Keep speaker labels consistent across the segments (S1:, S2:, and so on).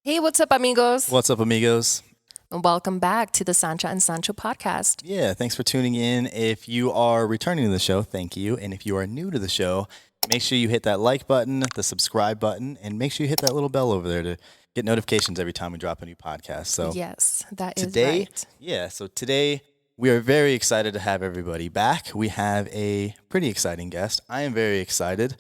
S1: Hey, what's up, amigos?
S2: What's up, amigos?
S1: And welcome back to the Sancha and Sancho podcast.
S2: Yeah, thanks for tuning in. If you are returning to the show, thank you. And if you are new to the show, make sure you hit that like button, the subscribe button, and make sure you hit that little bell over there to get notifications every time we drop a new podcast. So
S1: Yes, that is
S2: today,
S1: right.
S2: today we are very excited to have everybody back. We have a pretty exciting guest. I am very excited.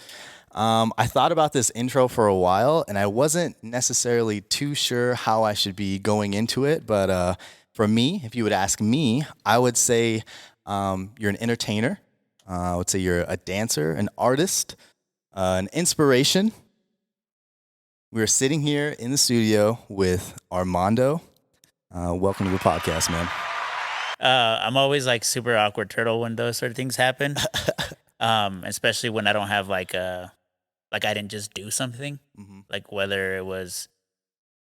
S2: I thought about this intro for a while, and I wasn't necessarily too sure how I should be going into it. But for me, if you would ask me, I would say you're an entertainer. I would say you're a dancer, an artist, an inspiration. We're sitting here in the studio with Armando. Welcome to the podcast, man.
S3: I'm always like super awkward turtle when those sort of things happen. Especially when I don't have like I didn't just do something, like whether it was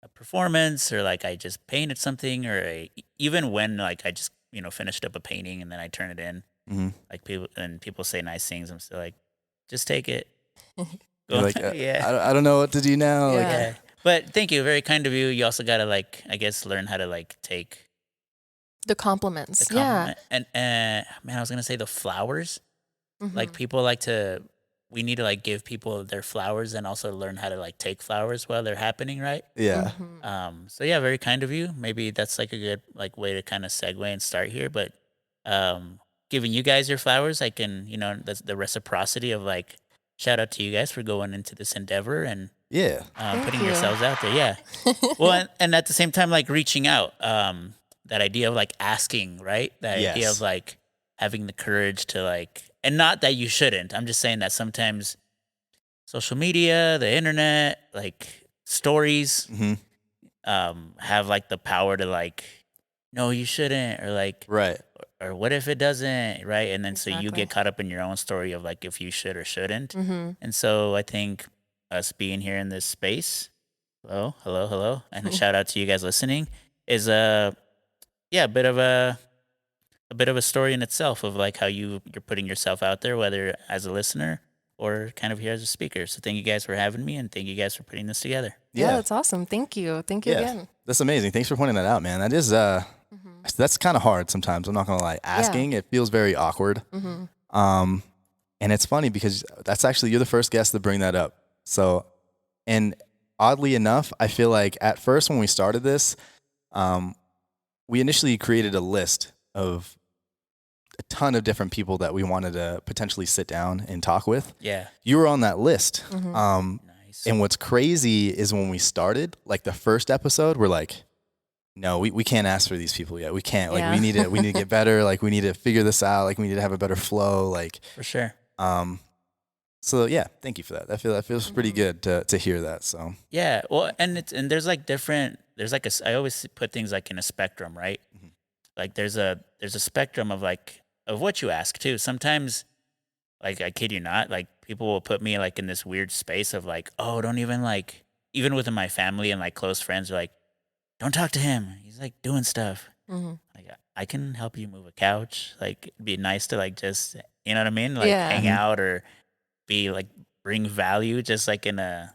S3: a performance or like I just painted something or even when like I just finished up a painting and then I turn it in, like people say nice things. I'm still like, just take it.
S2: You're like,
S3: Yeah.
S2: I don't know what to do now. Like,
S1: Yeah.
S3: Yeah. But thank you, very kind of you. You also gotta like I guess learn how to like take
S1: The compliments.
S3: the compliment. And man, I was gonna say the flowers. Like people like to, we need to like give people their flowers and also learn how to like take flowers while they're happening, right?
S2: yeah.
S3: So yeah, very kind of you. Maybe that's like a good like way to kind of segue and start here. But giving you guys your flowers, I can, that's the reciprocity of like shout out to you guys for going into this endeavor and
S2: Yeah.
S3: putting
S1: you.
S3: yourselves out there. Yeah. Well, and at the same time, like reaching out, that idea of like asking, right? That idea
S2: Yes.
S3: of like having the courage to like, and not that you shouldn't. I'm just saying that sometimes social media, the internet, like stories, have like the power to like, no, you shouldn't, or like,
S2: Right.
S3: or what if it doesn't, right? And then so you
S1: Exactly.
S3: get caught up in your own story of like if you should or shouldn't. And so I think us being here in this space, hello, and a shout out to you guys listening, is a bit of a story in itself of like how you're putting yourself out there, whether as a listener or kind of here as a speaker. So thank you guys for having me, and thank you guys for putting this together.
S1: Yeah, that's awesome. Thank you. Thank you again.
S2: That's amazing. Thanks for pointing that out, man. That is that's kind of hard sometimes. I'm not gonna lie. Asking, it feels very awkward. And it's funny because that's actually you're the first guest to bring that up. So, and oddly enough, I feel like at first when we started this, we initially created a list of a ton of different people that we wanted to potentially sit down and talk with.
S3: Yeah.
S2: You were on that list.
S3: Nice.
S2: And what's crazy is when we started, like the first episode, we're like, no, we can't ask for these people yet. We can't. Like
S1: Yeah.
S2: we need to get better. Like we need to figure this out. Like we need to have a better flow. Like
S3: For sure.
S2: so yeah, thank you for that. That feels pretty good to hear that. So
S3: Yeah. Well, and there's like different. There's like I always put things like in a spectrum, right? Like there's a spectrum of like of what you ask too. Sometimes, like I kid you not, like people will put me like in this weird space of like, oh, don't even like even within my family and like close friends are like, don't talk to him. He's like doing stuff. Like I can help you move a couch. Like it'd be nice to like just you know what I mean? Like
S1: Yeah.
S3: hang out or be like bring value just like in a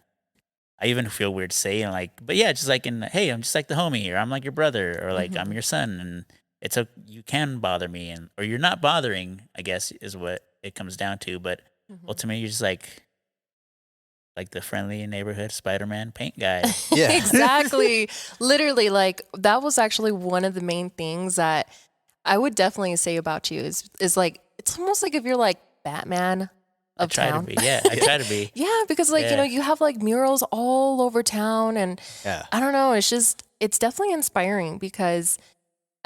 S3: I even feel weird saying like but yeah, just like in hey, I'm just like the homie here. I'm like your brother or like I'm your son and it's you can bother me and or you're not bothering, I guess is what it comes down to. But ultimately you're just like the friendly neighborhood Spider-Man paint guy.
S2: yeah,
S1: Exactly. Literally, like that was actually one of the main things that I would definitely say about you is like it's almost like if you're like Batman
S3: I
S1: of
S3: try
S1: town.
S3: to be. Yeah, I try to be.
S1: Yeah, because like
S3: Yeah.
S1: you have like murals all over town, and
S2: yeah,
S1: I don't know, it's definitely inspiring because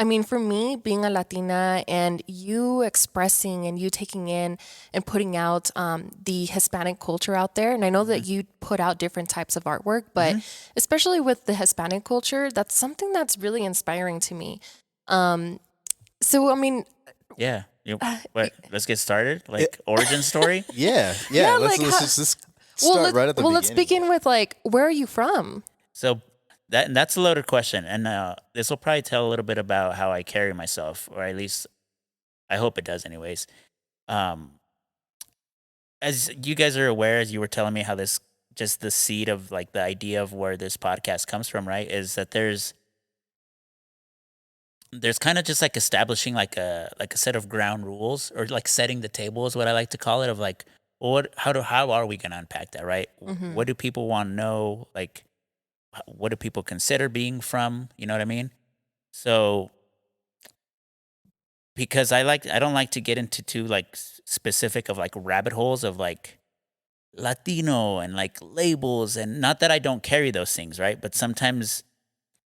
S1: I mean, for me, being a Latina and you expressing and you taking in and putting out the Hispanic culture out there, and I know that you put out different types of artwork, but especially with the Hispanic culture, that's something that's really inspiring to me. So, I mean,
S3: Yeah. Let's get started. Like origin story.
S2: yeah.
S1: Yeah,
S2: Let's
S1: like
S2: just start right at the beginning.
S1: let's begin with like, where are you from?
S3: So that's a loaded question, and this will probably tell a little bit about how I carry myself, or at least I hope it does, anyways. As you guys are aware, as you were telling me how this just the seed of like the idea of where this podcast comes from, right? Is that there's kind of just like establishing like a set of ground rules, or like setting the table is what I like to call it, of like, well, how are we going to unpack that, right?
S1: Mm-hmm.
S3: What do people want to know? Like, what do people consider being from? You know what I mean? So because I don't like to get into too like specific of like rabbit holes of like Latino and like labels, and not that I don't carry those things, right? But sometimes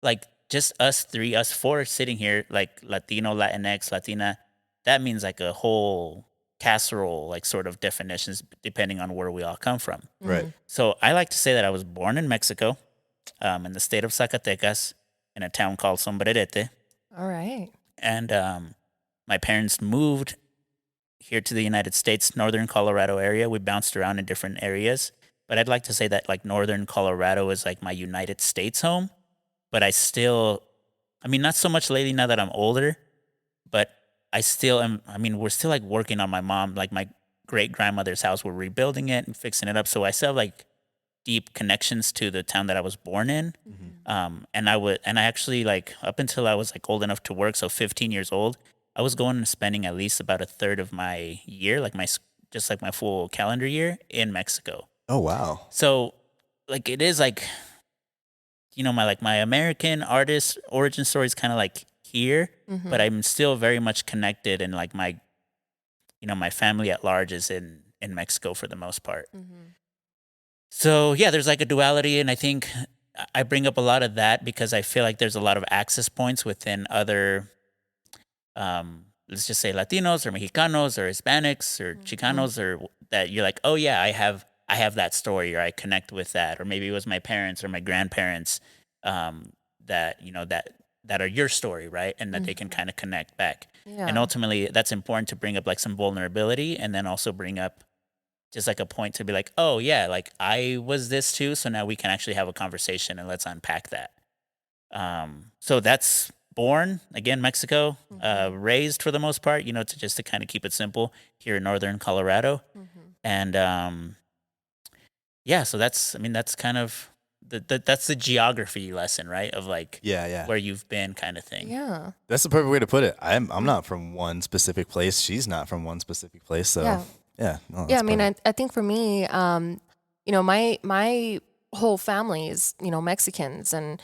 S3: like just us four sitting here, like Latino, Latinx, Latina, that means like a whole casserole, like sort of definitions depending on where we all come from.
S2: Right.
S3: So I like to say that I was born in Mexico, in the state of Zacatecas, in a town called Sombrerete,
S1: All right.
S3: and my parents moved here to the United States, northern Colorado area. We bounced around in different areas, but I'd like to say that like northern Colorado is like my United States home. But I still, I mean, not so much lately now that I'm older, but I still am. I mean, we're still like working on my mom, like my great grandmother's house. We're rebuilding it and fixing it up. So I still have like deep connections to the town that I was born in. And I actually like up until I was like old enough to work, so 15 years old, I was going and spending at least about a third of my year, like just like my full calendar year in Mexico.
S2: Oh wow.
S3: So like it is like, my American artist origin story is kind of like here, but I'm still very much connected, and like my family at large is in Mexico for the most part. So yeah, there's like a duality, and I think I bring up a lot of that because I feel like there's a lot of access points within other, let's just say Latinos or Mexicanos or Hispanics or Chicanos, or that you're like, oh yeah, I have that story, or I connect with that, or maybe it was my parents or my grandparents, that that are your story, right, and that they can kind of connect back.
S1: Yeah.
S3: And ultimately, that's important to bring up like some vulnerability, and then also bring up just like a point to be like, oh yeah, like I was this too, so now we can actually have a conversation and let's unpack that. So that's born again, Mexico, raised for the most part, to kind of keep it simple here in northern Colorado, and yeah, so that's kind of that's the geography lesson, right? Of like
S2: Yeah.
S3: where you've been, kind of thing.
S1: Yeah.
S2: That's the perfect way to put it. I'm not from one specific place. She's not from one specific place. So
S1: Yeah.
S2: yeah. No,
S1: Yeah,
S2: that's
S1: I mean,
S2: perfect.
S1: I think for me, my whole family is, Mexicans, and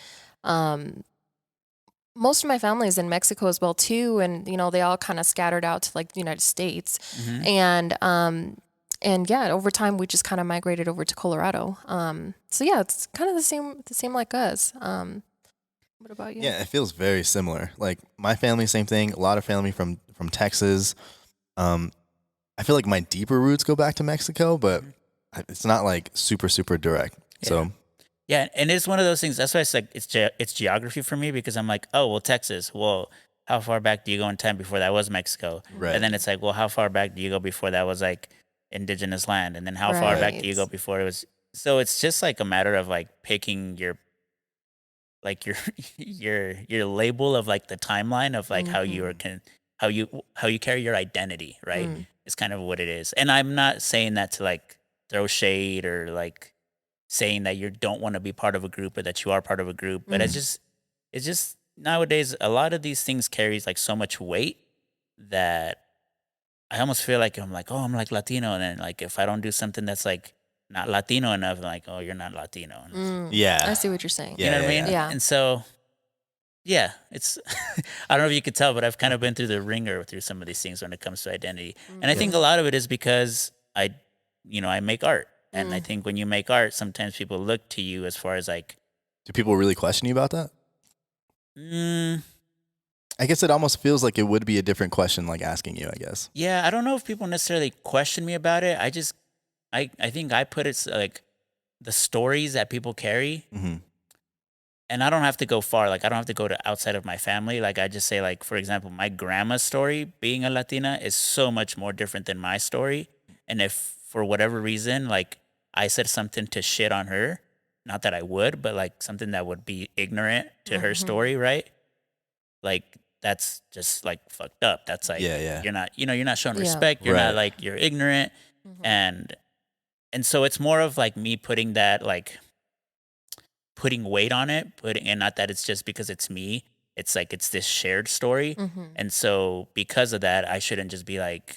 S1: most of my family is in Mexico as well too, and they all kind of scattered out to like the United States, and yeah, over time we just kind of migrated over to Colorado. So yeah, it's kind of the same like us. What about you?
S2: Yeah, it feels very similar. Like my family, same thing. A lot of family from Texas. I feel like my deeper roots go back to Mexico, but it's not like super direct.
S3: Yeah.
S2: So
S3: Yeah, and it's one of those things. That's why it's like it's geography for me, because I'm like, oh well, Texas. Well, how far back do you go in time before that was Mexico?
S2: Right.
S3: And then it's like, well, how far back do you go before that was like indigenous land? And then how far back do you go
S1: Right.
S3: before it was? So it's just like a matter of like picking your your label of like the timeline of like how you are how you carry your identity, right? It's kind of what it is. And I'm not saying that to like throw shade, or like saying that you don't want to be part of a group or that you are part of a group, but it's just nowadays a lot of these things carries like so much weight that I almost feel like I'm like, oh, I'm like Latino, and then like if I don't do something that's like not Latino enough, I'm like, oh, you're not Latino. And it's-
S2: yeah.
S1: I see what you're saying.
S3: you know what I mean?
S1: Yeah.
S3: And so yeah, it's I don't know if you could tell, but I've kind of been through the ringer through some of these things when it comes to identity. And I think a lot of it is because I make art. And I think when you make art, sometimes people look to you as far as like,
S2: Do people really question you about that?
S3: mm,
S2: I guess it almost feels like it would be a different question, like asking you, I guess.
S3: yeah, I don't know if people necessarily question me about it. I think I put it like the stories that people carry, and I don't have to go far. Like I don't have to go to outside of my family. Like I just say, like, for example, my grandma's story being a Latina is so much more different than my story. And if for whatever reason, like I said something to shit on her, not that I would, but like something that would be ignorant to her story, right? Like that's just like fucked up. That's like,
S2: Yeah.
S3: you're not, you're not showing
S1: Yeah.
S3: respect. You're
S2: Right.
S3: not like, you're ignorant. And and so it's more of like me putting that like putting weight on it, and not that it's just because it's me. It's like it's this shared story.
S1: Mm-hmm.
S3: And so because of that, I shouldn't just be like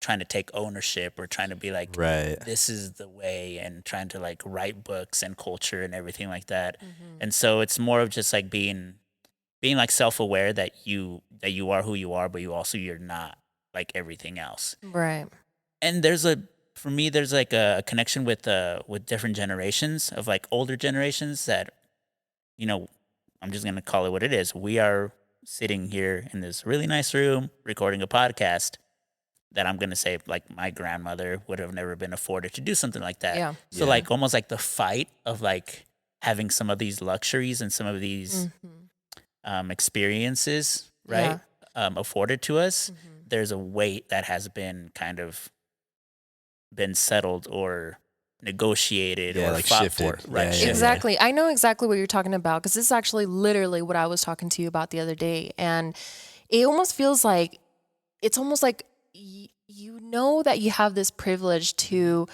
S3: trying to take ownership or trying to be like
S2: Right.
S3: this is the way and trying to like write books and culture and everything like that.
S1: Mm-hmm.
S3: And so it's more of just like being like self-aware that you are who you are, but you're not like everything else.
S1: Right.
S3: And for me there's like a connection with different generations of like older generations that, you know, I'm just gonna call it what it is. We are sitting here in this really nice room recording a podcast that I'm gonna say like my grandmother would have never been afforded to do something like that.
S1: Yeah.
S3: So
S2: Yeah.
S3: like almost like the fight of like having some of these luxuries and some of these experiences, right? Afforded to us. There's a weight that has been kind of been settled or negotiated
S2: Yeah,
S3: or
S2: like
S3: fought
S2: shifted.
S3: for. Right.
S2: Yeah,
S3: shifted.
S1: Exactly. I know exactly what you're talking about because this is actually literally what I was talking to you about the other day. And it almost feels like it's almost like you know that you have this privilege to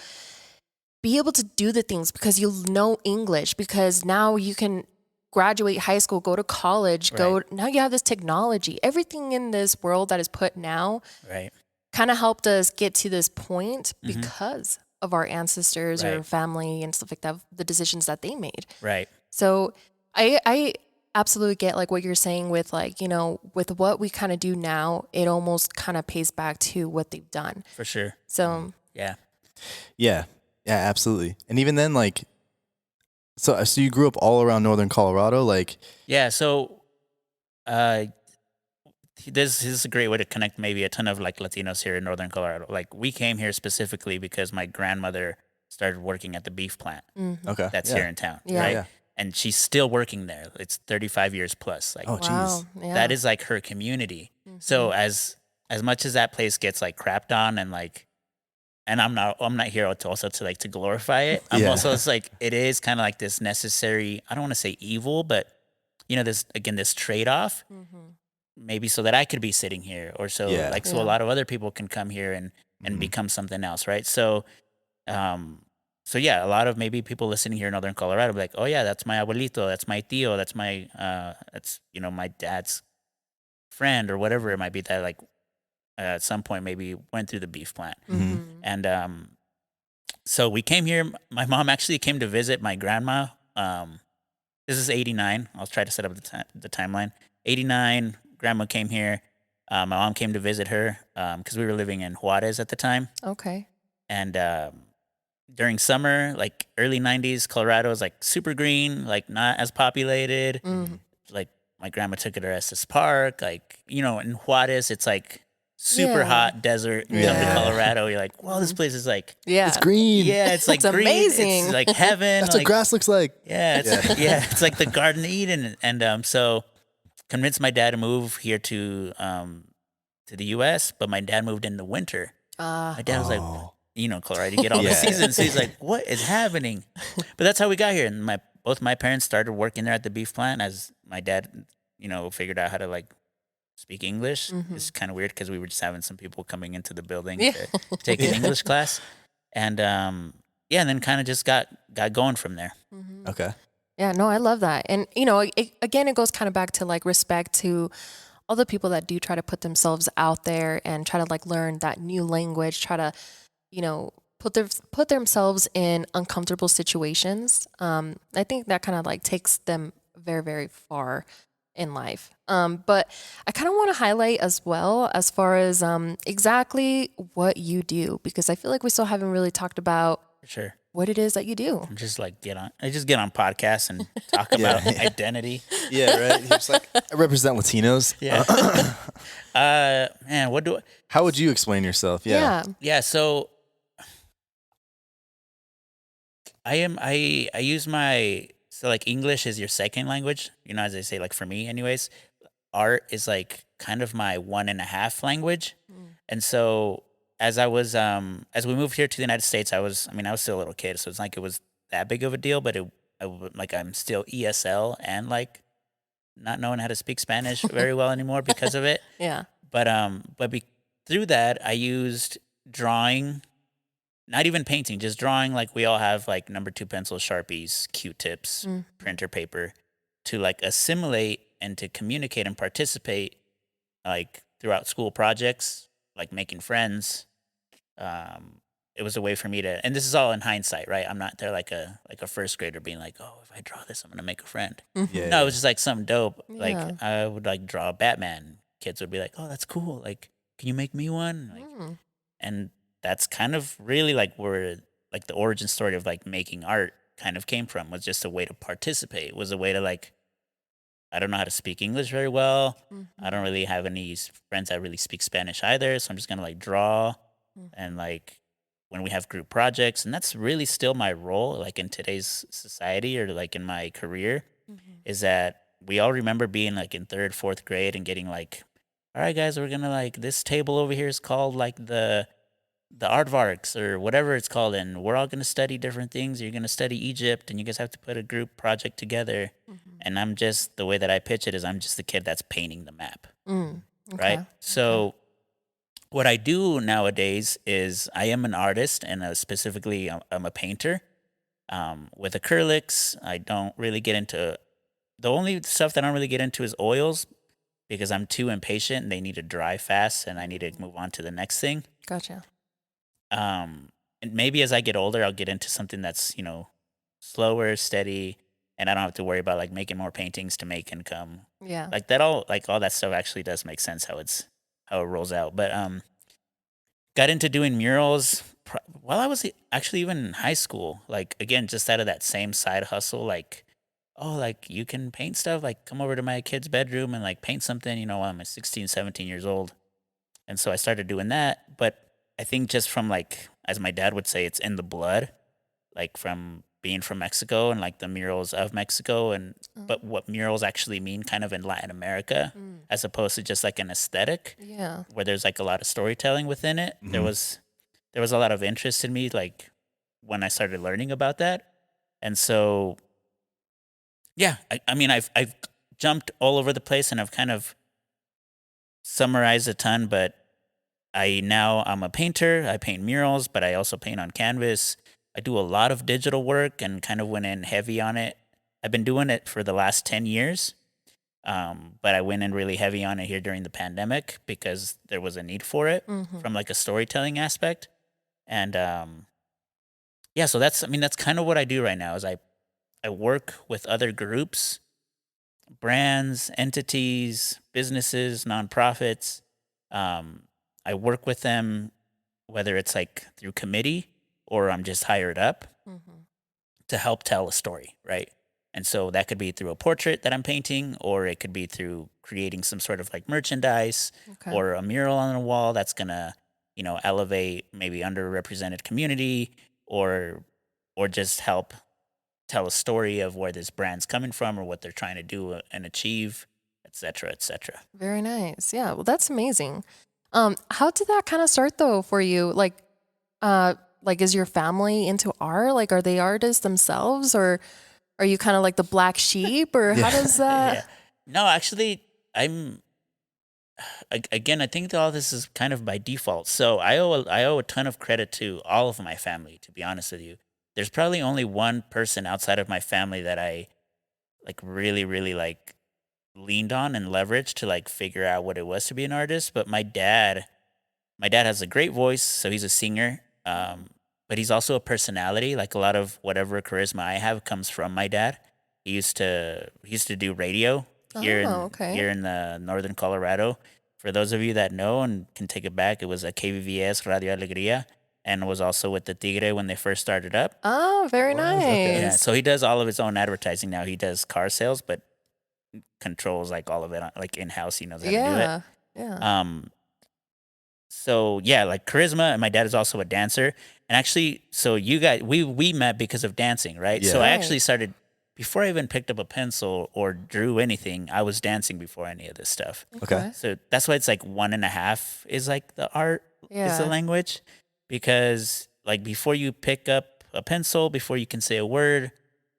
S1: be able to do the things because you know English, because now you can graduate high school, go to college, now you have this technology. Everything in this world that is put now
S3: Right.
S1: kind of helped us get to this point
S3: Mhm.
S1: because of our ancestors or
S3: Right.
S1: family and stuff like that, the decisions that they made.
S3: Right.
S1: So I absolutely get like what you're saying with like, you know, with what we kind of do now, it almost kind of pays back to what they've done.
S3: For sure.
S1: So
S3: Yeah.
S2: Yeah. Yeah, absolutely. And even then, like, so you grew up all around northern Colorado, like.
S3: Yeah. So, this is a great way to connect maybe a ton of like Latinos here in Northern Colorado. Like we came here specifically because my grandmother started working at the beef plant
S2: Okay.
S3: that's
S2: yeah.
S3: here in town,
S1: Yeah.
S3: right?
S2: Yeah.
S3: And she's still working there. It's 35 years plus. Like
S2: Oh,
S1: wow.
S2: geez.
S1: Yeah.
S3: that is like her community. So as much as that place gets like crapped on and like, and I'm not here to also to like to glorify it. I'm
S2: Yeah.
S3: also, it's like it is kind of like this necessary. I don't want to say evil, but you know, this trade off. Maybe so that I could be sitting here, or so
S2: Yeah.
S3: like so
S1: Yeah.
S3: a lot of other people can come here and become something else, right? So, so yeah, a lot of maybe people listening here in Northern Colorado be like, oh yeah, that's my abuelito, that's my tío, that's my that's you know my dad's friend or whatever it might be that like at some point maybe went through the beef plant, and so we came here. My mom actually came to visit my grandma. This is '89. I'll try to set up the timeline. '89, grandma came here. My mom came to visit her because we were living in Juarez at the time.
S1: Okay.
S3: And during summer, like early '90s, Colorado is like super green, like not as populated. Like my grandma took her to Estes Park. Like, you know, in Juarez, it's like super
S1: Yeah.
S3: hot desert. You come to
S2: Yeah.
S3: Colorado, you're like, wow, this place is like,
S1: Yeah.
S2: It's green.
S3: yeah, it's like
S1: It's
S3: green.
S1: amazing.
S3: It's like heaven.
S2: That's
S3: like,
S2: what grass looks like.
S3: yeah, it's, yeah, it's like the Garden of Eden. And so convinced my dad to move here to the U.S., but my dad moved in the winter. My dad was like, you know, Colorado, you get all the
S2: Yeah.
S3: seasons. So he's like, what is happening? But that's how we got here. And both my parents started working there at the beef plant as my dad, you know, figured out how to like speak English. It's kind of weird because we were just having some people coming into the building
S1: Yeah.
S3: to take an English class. And yeah, and then kind of just got going from there.
S2: Okay.
S1: Yeah, no, I love that. And, you know, again, it goes kind of back to like respect to all the people that do try to put themselves out there and try to like learn that new language, try to, you know, put themselves in uncomfortable situations. I think that kind of like takes them very, very far in life. But I kind of want to highlight as well as far as exactly what you do, because I feel like we still haven't really talked about
S3: For sure.
S1: what it is that you do.
S3: I'm just like I just get on podcasts and talk about identity.
S2: Yeah, right. You're just like, I represent Latinos.
S3: Yeah. Man,
S2: How would you explain yourself? Yeah.
S3: yeah, so I use so like English is your second language, you know, as they say, like for me anyways. Art is like kind of my 1.5 language. And so as we moved here to the United States, I was still a little kid, so it's like it was that big of a deal, but like I'm still ESL and like not knowing how to speak Spanish very well anymore because of it.
S1: Yeah.
S3: But through that, I used drawing not even painting, just drawing. Like we all have like number 2 pencils, Sharpies, Q-tips, printer paper to like assimilate and to communicate and participate like throughout school projects, like making friends. It was a way for me to, and this is all in hindsight, right? I'm not there like a first grader being like, oh, if I draw this, I'm gonna make a friend.
S2: Yeah.
S3: No, it was just like something dope. Like
S1: Yeah.
S3: I would like draw Batman. Kids would be like, oh, that's cool. Like, can you make me one? Like, and that's kind of really like where like the origin story of like making art kind of came from, was just a way to participate, was a way to like, I don't know how to speak English very well. I don't really have any friends that really speak Spanish either. So I'm just going to like draw and like when we have group projects. And that's really still my role, like in today's society or like in my career, is that we all remember being like in 3rd, 4th grade and getting like, all right, guys, we're going to like, this table over here is called like the aardvarks or whatever it's called, and we're all going to study different things. You're going to study Egypt, and you guys have to put a group project together. And I'm just, the way that I pitch it is I'm just the kid that's painting the map, right? So what I do nowadays is I am an artist, and specifically I'm a painter with acrylics. I don't really get into, the only stuff that I don't really get into is oils, because I'm too impatient and they need to dry fast and I need to move on to the next thing.
S1: Gotcha.
S3: And maybe as I get older, I'll get into something that's, you know, slower, steady, and I don't have to worry about like making more paintings to make income.
S1: Yeah.
S3: Like that all that stuff actually does make sense how it rolls out. But got into doing murals while I was actually even in high school. Like again, just out of that same side hustle, like, oh, like you can paint stuff, like come over to my kid's bedroom and like paint something, you know, while I'm 16, 17 years old. And so I started doing that. But I think just from like, as my dad would say, it's in the blood, like from being from Mexico and like the murals of Mexico, and but what murals actually mean kind of in Latin America, as opposed to just like an aesthetic,
S1: Yeah.
S3: where there's like a lot of storytelling within it. There was a lot of interest in me, like when I started learning about that. And so, yeah, I mean, I've jumped all over the place and I've kind of summarized a ton, but I'm a painter. I paint murals, but I also paint on canvas. I do a lot of digital work and kind of went in heavy on it. I've been doing it for the last 10 years, but I went in really heavy on it here during the pandemic because there was a need for it from like a storytelling aspect. And yeah, so that's kind of what I do right now is I work with other groups, brands, entities, businesses, nonprofits. I work with them, whether it's like through committee or I'm just hired up to help tell a story, right? And so that could be through a portrait that I'm painting, or it could be through creating some sort of like merchandise or a mural on a wall that's gonna, you know, elevate maybe underrepresented community, or just help tell a story of where this brand's coming from or what they're trying to do and achieve, et cetera, et cetera.
S1: Very nice. Yeah. Well, that's amazing. How did that kind of start though for you? Like, is your family into art? Like, are they artists themselves, or are you kind of like the black sheep, or how does that?
S3: Yeah. No, actually, again, I think that all this is kind of by default. So I owe a ton of credit to all of my family, to be honest with you. There's probably only one person outside of my family that I like really, really like leaned on and leveraged to like figure out what it was to be an artist. But my dad has a great voice, so he's a singer. But he's also a personality. Like a lot of whatever charisma I have comes from my dad. He used to do radio here in the northern Colorado. For those of you that know and can take it back, it was a KVVS Radio Alegría, and was also with the Tigre when they first started up.
S1: Oh, very nice.
S2: Okay.
S3: Yeah, so he does all of his own advertising now. He does car sales, but controls like all of it, like in house. He knows how to do it.
S1: Yeah.
S3: So yeah, like charisma, and my dad is also a dancer. And actually, so you guys, we met because of dancing, right?
S2: Yeah.
S3: So I
S1: Right.
S3: actually started before I even picked up a pencil or drew anything. I was dancing before any of this stuff.
S2: Okay.
S3: So that's why it's like 1.5 is like the art is the
S1: Yeah.
S3: language, because like before you pick up a pencil, before you can say a word,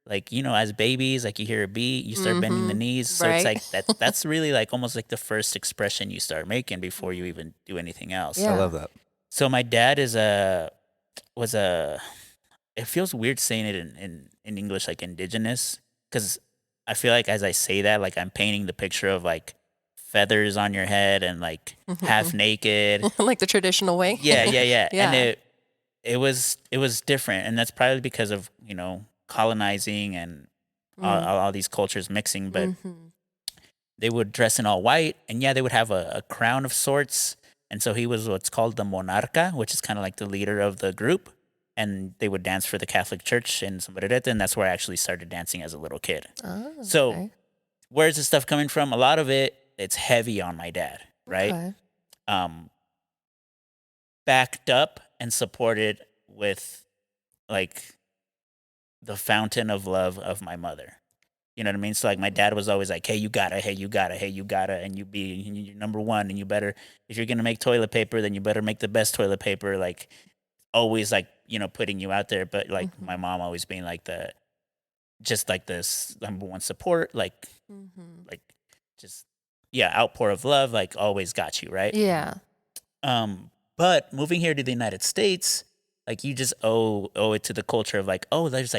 S3: like, you know, as babies, like you hear a beat, you start bending the knees. So it's
S1: Right.
S3: like that's really like almost like the first expression you start making before you even do anything else.
S1: Yeah.
S2: I love that.
S3: So my dad is was a. It feels weird saying it in English, like indigenous, because I feel like as I say that, like I'm painting the picture of like feathers on your head and like half naked.
S1: Like the traditional way.
S3: Yeah, yeah, yeah. And
S1: Yeah.
S3: it was different, and that's probably because of colonizing and all these cultures mixing. But they would dress in all white, and yeah, they would have a crown of sorts. And so he was what's called the monarca, which is kind of like the leader of the group. And they would dance for the Catholic Church in Sombrerete, and that's where I actually started dancing as a little kid.
S1: Oh,
S3: So
S1: okay.
S3: where's this stuff coming from? A lot of it's heavy on my dad, right?
S1: Okay.
S3: Um, backed up and supported with like the fountain of love of my mother. You know what I mean? So like my dad was always like, "Hey, you gotta, hey, you gotta, hey, you gotta, and you're number one, and you better, if you're gonna make toilet paper, then you better make the best toilet paper." Like always like, putting you out there. But like my mom always being like just like this number one support, like just, yeah, outpour of love, like always got you, right?
S1: Yeah.
S3: But moving here to the United States, like you just owe it to the culture of like, oh, there's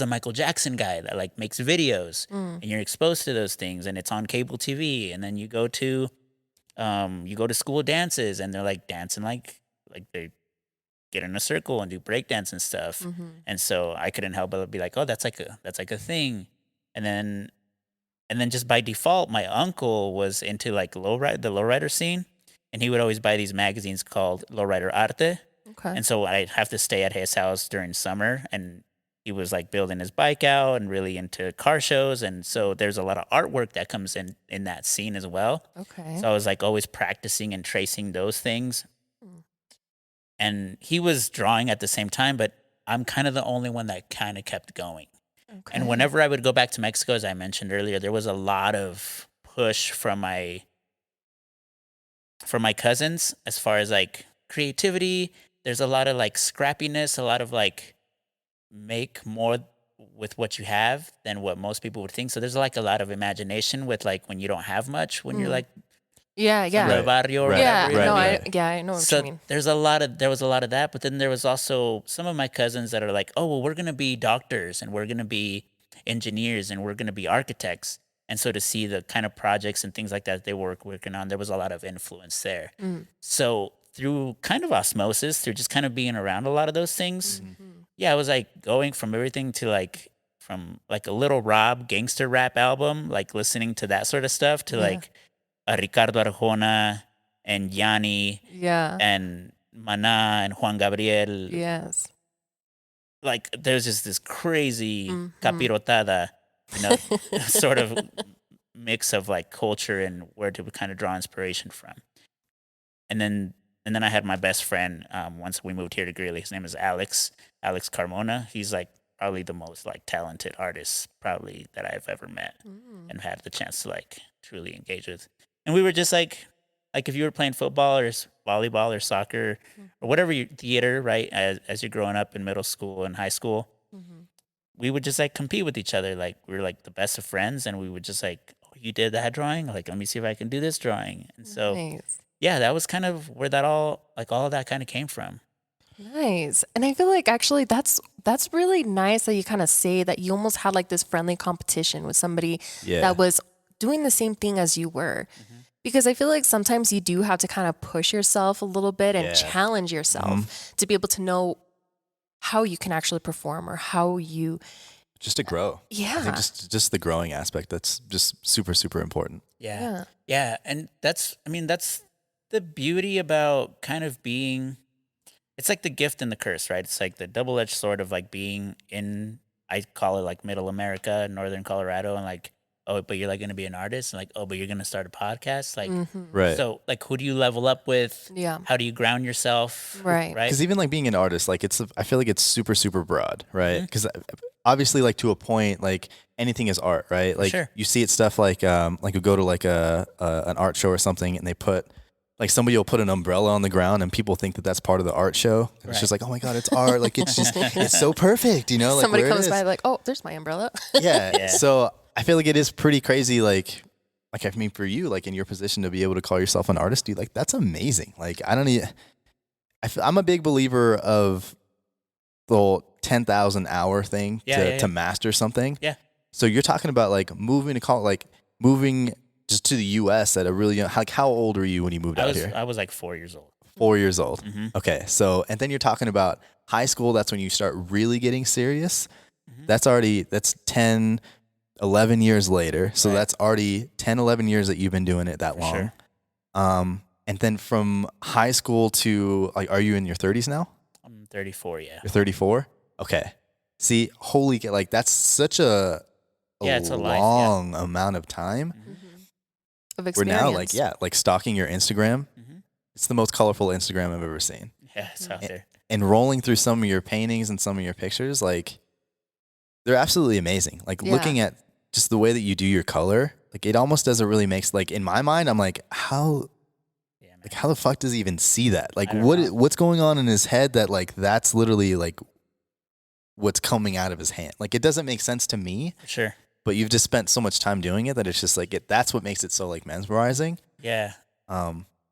S3: a Michael Jackson guy that like makes videos, and you're exposed to those things, and it's on cable TV, and then you go to school dances, and they're like dancing like they get in a circle and do breakdance and stuff. And so I couldn't help but be like, oh, that's like a thing. And then just by default, my uncle was into like the lowrider scene, and he would always buy these magazines called Lowrider Arte.
S1: Okay.
S3: And so I'd have to stay at his house during summer, and he was like building his bike out and really into car shows. And so there's a lot of artwork that comes in that scene as well.
S1: Okay.
S3: So I was like always practicing and tracing those things. And he was drawing at the same time, but I'm kind of the only one that kind of kept going.
S1: Okay.
S3: And whenever I would go back to Mexico, as I mentioned earlier, there was a lot of push from my cousins as far as like creativity. There's a lot of like scrappiness, a lot of like make more with what you have than what most people would think. So there's like a lot of imagination with like when you don't have much, when you're like
S1: Yeah. Yeah.
S3: from the barrio or
S2: Right.
S1: Yeah.
S3: whatever.
S1: No,
S2: right.
S1: I know what
S3: So
S1: you mean.
S3: there was a lot of that, but then there was also some of my cousins that are like, oh, well, we're gonna be doctors and we're gonna be engineers and we're gonna be architects. And so to see the kind of projects and things like that they were working on, there was a lot of influence there. So through kind of osmosis, through just kind of being around a lot of those things, yeah, I was like going from everything to like from like a Little Rob gangster rap album, like listening to that sort of stuff, to like a Ricardo Arjona and Yanni
S1: Yeah.
S3: and Mana and Juan Gabriel.
S1: Yes.
S3: Like there's just this crazy capirotada, sort of mix of like culture and where to kind of draw inspiration from. And then I had my best friend once we moved here to Greeley. His name is Alex Carmona. He's like probably the most like talented artist probably that I've ever met and had the chance to like truly engage with. And we were just like if you were playing football or volleyball or soccer or whatever, theater, right? As you're growing up in middle school and high school, we would just like compete with each other. Like we were like the best of friends, and we would just like, oh, you did that drawing? Like, let me see if I can do this drawing. And so,
S1: Nice.
S3: yeah, that was kind of where that all of that kind of came from.
S1: Nice. And I feel like actually that's really nice that you kind of say that you almost had like this friendly competition with somebody that was doing the same thing as you were. Because I feel like sometimes you do have to kind of push yourself a little bit and challenge yourself to be able to know how you can actually perform or how you
S2: Just to grow.
S1: Yeah.
S2: I think just the growing aspect, that's just super, super important.
S3: Yeah. Yeah. And that's the beauty about kind of being, it's like the gift and the curse, right? It's like the double-edged sword of like being in, I call it like middle America, northern Colorado, and like, oh, but you're like going to be an artist, and like, oh, but you're going to start a podcast. Like,
S2: Right.
S3: so like, who do you level up with?
S1: Yeah.
S3: How do you ground yourself?
S1: Right.
S3: Right.
S2: Because even like being an artist, like I feel like it's super, super broad, right? Because obviously, like to a point, like anything is art, right? Like
S3: Sure.
S2: you see it stuff like you go to like an art show or something, and they put like somebody will put an umbrella on the ground, and people think that that's part of the art show. And It's just like, oh my god, it's art! Like it's just it's so perfect, you know? Like
S1: Somebody
S2: where it
S1: comes
S2: is.
S1: by like, oh, there's my umbrella.
S2: Yeah. So I feel like it is pretty crazy. Like I mean, for you, like in your position to be able to call yourself an artist, dude, like that's amazing. Like I don't even. I'm a big believer of the whole 10,000 hour thing to master something.
S3: Yeah.
S2: So you're talking about like moving just to the U.S. at a really young, like how old were you when you moved out here?
S3: I was like 4 years old.
S2: 4 years old.
S3: Mm-hmm.
S2: Okay. So, and then you're talking about high school. That's when you start really getting serious.
S3: Mm-hmm.
S2: That's 10, 11 years later. So
S3: Right.
S2: that's already 10, 11 years that you've been doing it that
S3: For
S2: long.
S3: sure.
S2: And then from high school to like, are you in your 30s now?
S3: I'm 34, yeah.
S2: You're 34? Okay. See, like that's such a
S3: It's a life,
S2: long amount of time.
S3: Mm-hmm.
S1: Of
S2: We're
S1: experience.
S2: now like stalking your Instagram.
S3: Mm-hmm.
S2: It's the most colorful Instagram I've ever seen.
S3: Yeah, it's out there.
S2: And rolling through some of your paintings and some of your pictures, like they're absolutely amazing. Like looking at just the way that you do your color, like it almost doesn't really make, like in my mind, I'm like, how the fuck does he even see that? Like what's going on in his head that like that's literally like what's coming out of his hand? Like it doesn't make sense to me.
S3: For sure.
S2: But you've just spent so much time doing it that it's just like that's what makes it so like mesmerizing.
S3: Yeah.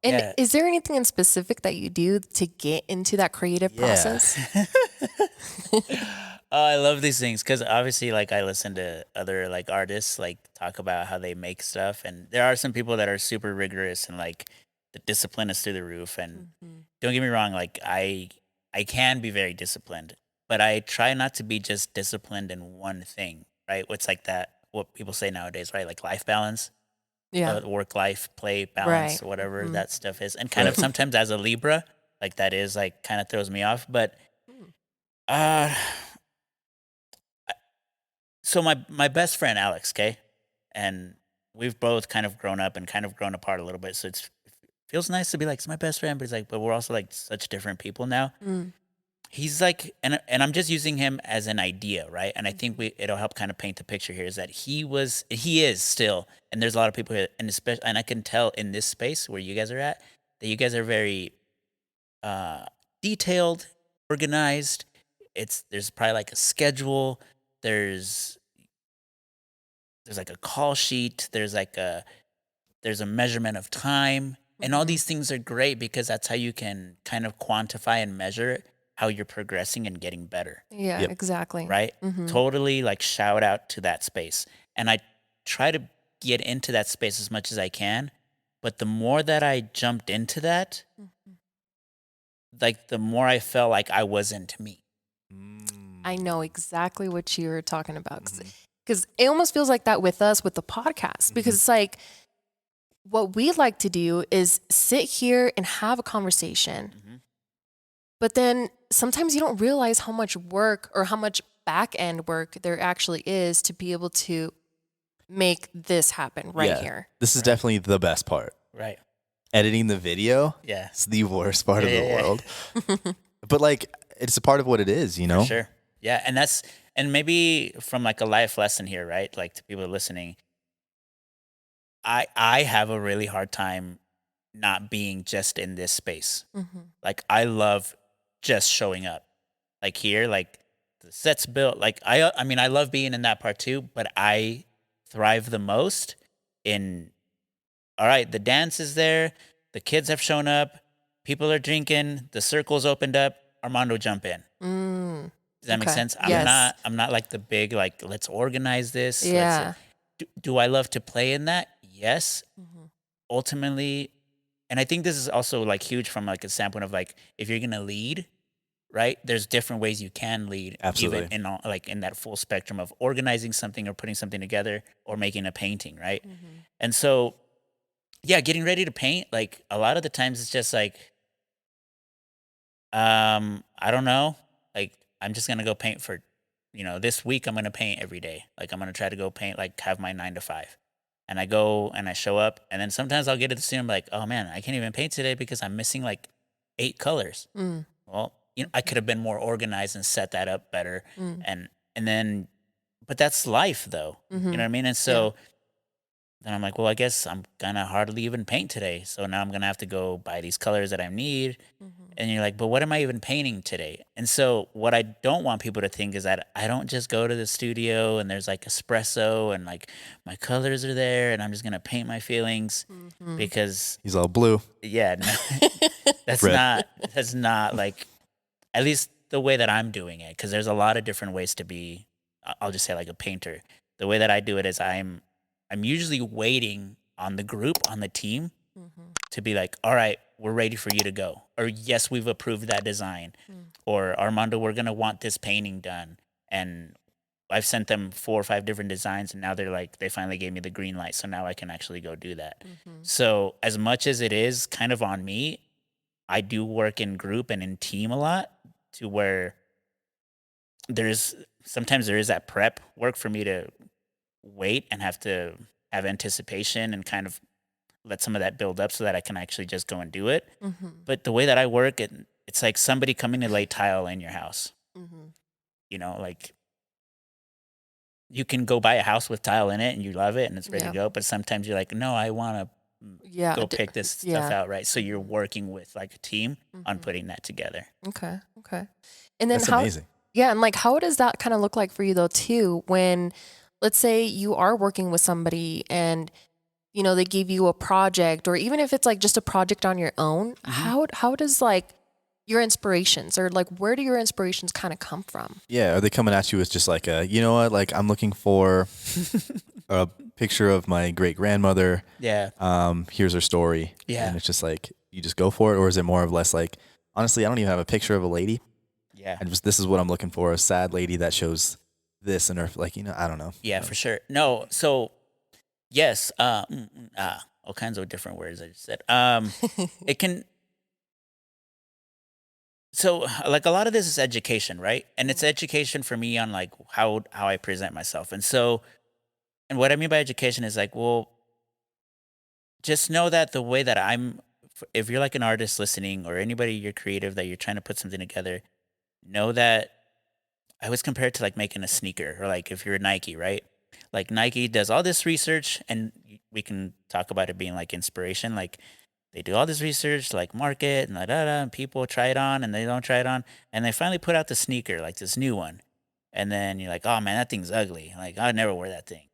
S1: And is there anything in specific that you do to get into that creative process?
S3: I love these things because obviously, like, I listen to other like artists like talk about how they make stuff, and there are some people that are super rigorous and like the discipline is through the roof. And don't get me wrong, like I can be very disciplined, but I try not to be just disciplined in one thing. Right? What's like that? What people say nowadays, right? Like life balance.
S1: Yeah.
S3: Work life play balance,
S1: Right.
S3: whatever that stuff is, and kind of sometimes as a Libra, like that is like kind of throws me off. But so my best friend Alex, okay, and we've both kind of grown up and kind of grown apart a little bit. So it feels nice to be like, it's my best friend, but it's like, but we're also like such different people now. He's like, and I'm just using him as an idea, right? And I think it'll help kind of paint the picture here is that he is still, and there's a lot of people here, and especially, and I can tell in this space where you guys are at, that you guys are very detailed, organized. There's probably like a schedule. There's like a call sheet. There's a measurement of time, and all these things are great because that's how you can kind of quantify and measure how you're progressing and getting better.
S1: Yeah, exactly.
S3: Right? Totally like shout out to that space. And I try to get into that space as much as I can. But the more that I jumped into that, like the more I felt like I wasn't me.
S1: I know exactly what you're talking about. Because it almost feels like that with us with the podcast. Because it's like what we like to do is sit here and have a conversation. But then sometimes you don't realize how much work or how much back end work there actually is to be able to make this happen here.
S2: This is definitely the best part.
S3: Right.
S2: Editing the video.
S3: Yeah.
S2: It's the worst part of the world. But like, it's a part of what it is, you know?
S3: For sure. Yeah. And maybe from like a life lesson here, right? Like to people listening, I have a really hard time not being just in this space. Like I love just showing up, like here, like the set's built. Like I mean, I love being in that part too, but I thrive the most in. All right, the dance is there. The kids have shown up. People are drinking. The circle's opened up. Armando, jump in. Does that make sense? I'm not like the big like let's organize this.
S1: Yeah.
S3: Do I love to play in that? Yes. Ultimately. And I think this is also like huge from like a standpoint of like if you're gonna lead, right? There's different ways you can lead,
S2: Absolutely.
S3: even in all, like in that full spectrum of organizing something or putting something together or making a painting, right? And so, yeah, getting ready to paint, like a lot of the times it's just like, I don't know, like I'm just gonna go paint for, this week I'm gonna paint every day. Like I'm gonna try to go paint, like have my 9 to 5. And I go and I show up, and then sometimes I'll get to the studio and be like, oh man, I can't even paint today because I'm missing like 8 colors. Well, I could have been more organized and set that up better. And then, but that's life though. You know what I mean? And so then I'm like, well, I guess I'm gonna hardly even paint today. So now I'm gonna have to go buy these colors that I need. And you're like, but what am I even painting today? And so what I don't want people to think is that I don't just go to the studio and there's like espresso and like my colors are there and I'm just gonna paint my feelings because
S2: He's all blue.
S3: yeah, That's
S2: Red.
S3: not that's not like, at least the way that I'm doing it, because there's a lot of different ways to be. I'll just say like a painter. The way that I do it is I'm usually waiting on the group, on the team,
S1: Mm-hmm.
S3: to be like, all right, we're ready for you to go, or yes, we've approved that design,
S1: Mm.
S3: or Armando, we're gonna want this painting done, and I've sent them 4 or 5 different designs, and now they're like, they finally gave me the green light, so now I can actually go do that.
S1: Mm-hmm.
S3: So as much as it is kind of on me, I do work in group and in team a lot, to where there's sometimes there is that prep work for me to wait and have to have anticipation and kind of let some of that build up so that I can actually just go and do it.
S1: Mm-hmm.
S3: But the way that I work, it's like somebody coming to lay tile in your house.
S1: Mm-hmm.
S3: You know, like, you can go buy a house with tile in it and you love it and it's ready
S1: Yeah.
S3: to go. But sometimes you're like, no, I want to
S1: Yeah.
S3: go pick this stuff
S1: Yeah.
S3: out, right? So you're working with like a team on
S1: Mhm.
S3: putting that together.
S1: Okay. Okay. And then
S2: That's
S1: how?
S2: amazing.
S1: Yeah, and like how does that kind of look like for you though too? When, let's say you are working with somebody and they give you a project, or even if it's like just a project on your own, how does like your inspirations, or like where do your inspirations kind of come from?
S2: Yeah, are they coming at you with just like you know what, like I'm looking for a picture of my great grandmother.
S3: Yeah.
S2: Here's her story.
S3: Yeah.
S2: And it's just like you just go for it, or is it more of less like, honestly, I don't even have a picture of a lady.
S3: Yeah.
S2: This is what I'm looking for, a sad lady that shows this in her, like, I don't know.
S3: Yeah, for sure. No, so yes, all kinds of different words I just said. It can. So like a lot of this is education, right? And it's education for me on like how I present myself. And what I mean by education is like, well, just know that the way that if you're like an artist listening, or anybody, you're creative, that you're trying to put something together, know that I always compare it to like making a sneaker, or like if you're Nike, right? Like Nike does all this research, and we can talk about it being like inspiration. Like they do all this research, like market and and people try it on and they don't try it on, and they finally put out the sneaker, like this new one, and then you're like, oh man, that thing's ugly. Like I'd never wear that thing.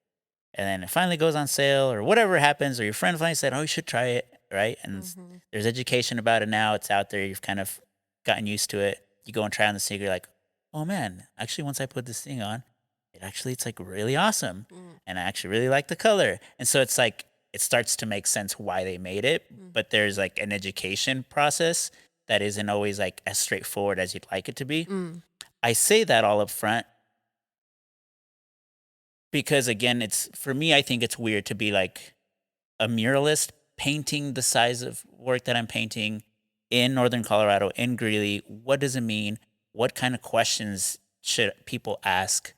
S3: And then it finally goes on sale, or whatever happens, or your friend finally said, oh, you should try it, right? And
S1: Mhm.
S3: there's education about it now. It's out there. You've kind of gotten used to it. You go and try on the sneaker, you're like, oh man, actually, once I put this thing on, it's like really awesome.
S1: Mm.
S3: And I actually really like the color. And so it's like, it starts to make sense why they made it. But there's like an education process that isn't always like as straightforward as you'd like it to be.
S1: Mm.
S3: I say that all up front because, again, for me, I think it's weird to be like a muralist painting the size of work that I'm painting in Northern Colorado, in Greeley. What does it mean? What kind of questions should people ask?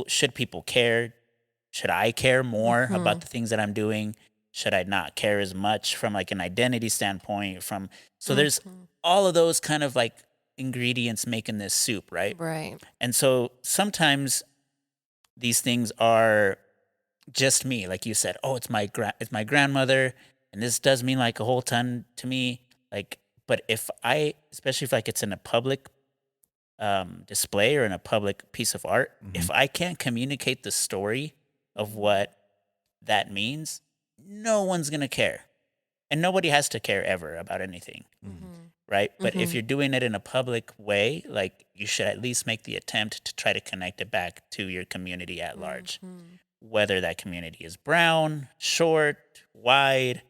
S3: Should people care? Should I care more about the things that I'm doing? Should I not care as much from like an identity standpoint? So there's all of those kind of like ingredients making this soup, right?
S1: Right.
S3: And so sometimes these things are just me, like you said. Oh, it's my grandmother, and this does mean like a whole ton to me. Like, but especially if like it's in a public display or in a public piece of art, if I can't communicate the story of what that means, no one's gonna care, and nobody has to care ever about anything, right? But if you're doing it in a public way, like you should at least make the attempt to try to connect it back to your community at large, whether that community is brown, short, wide,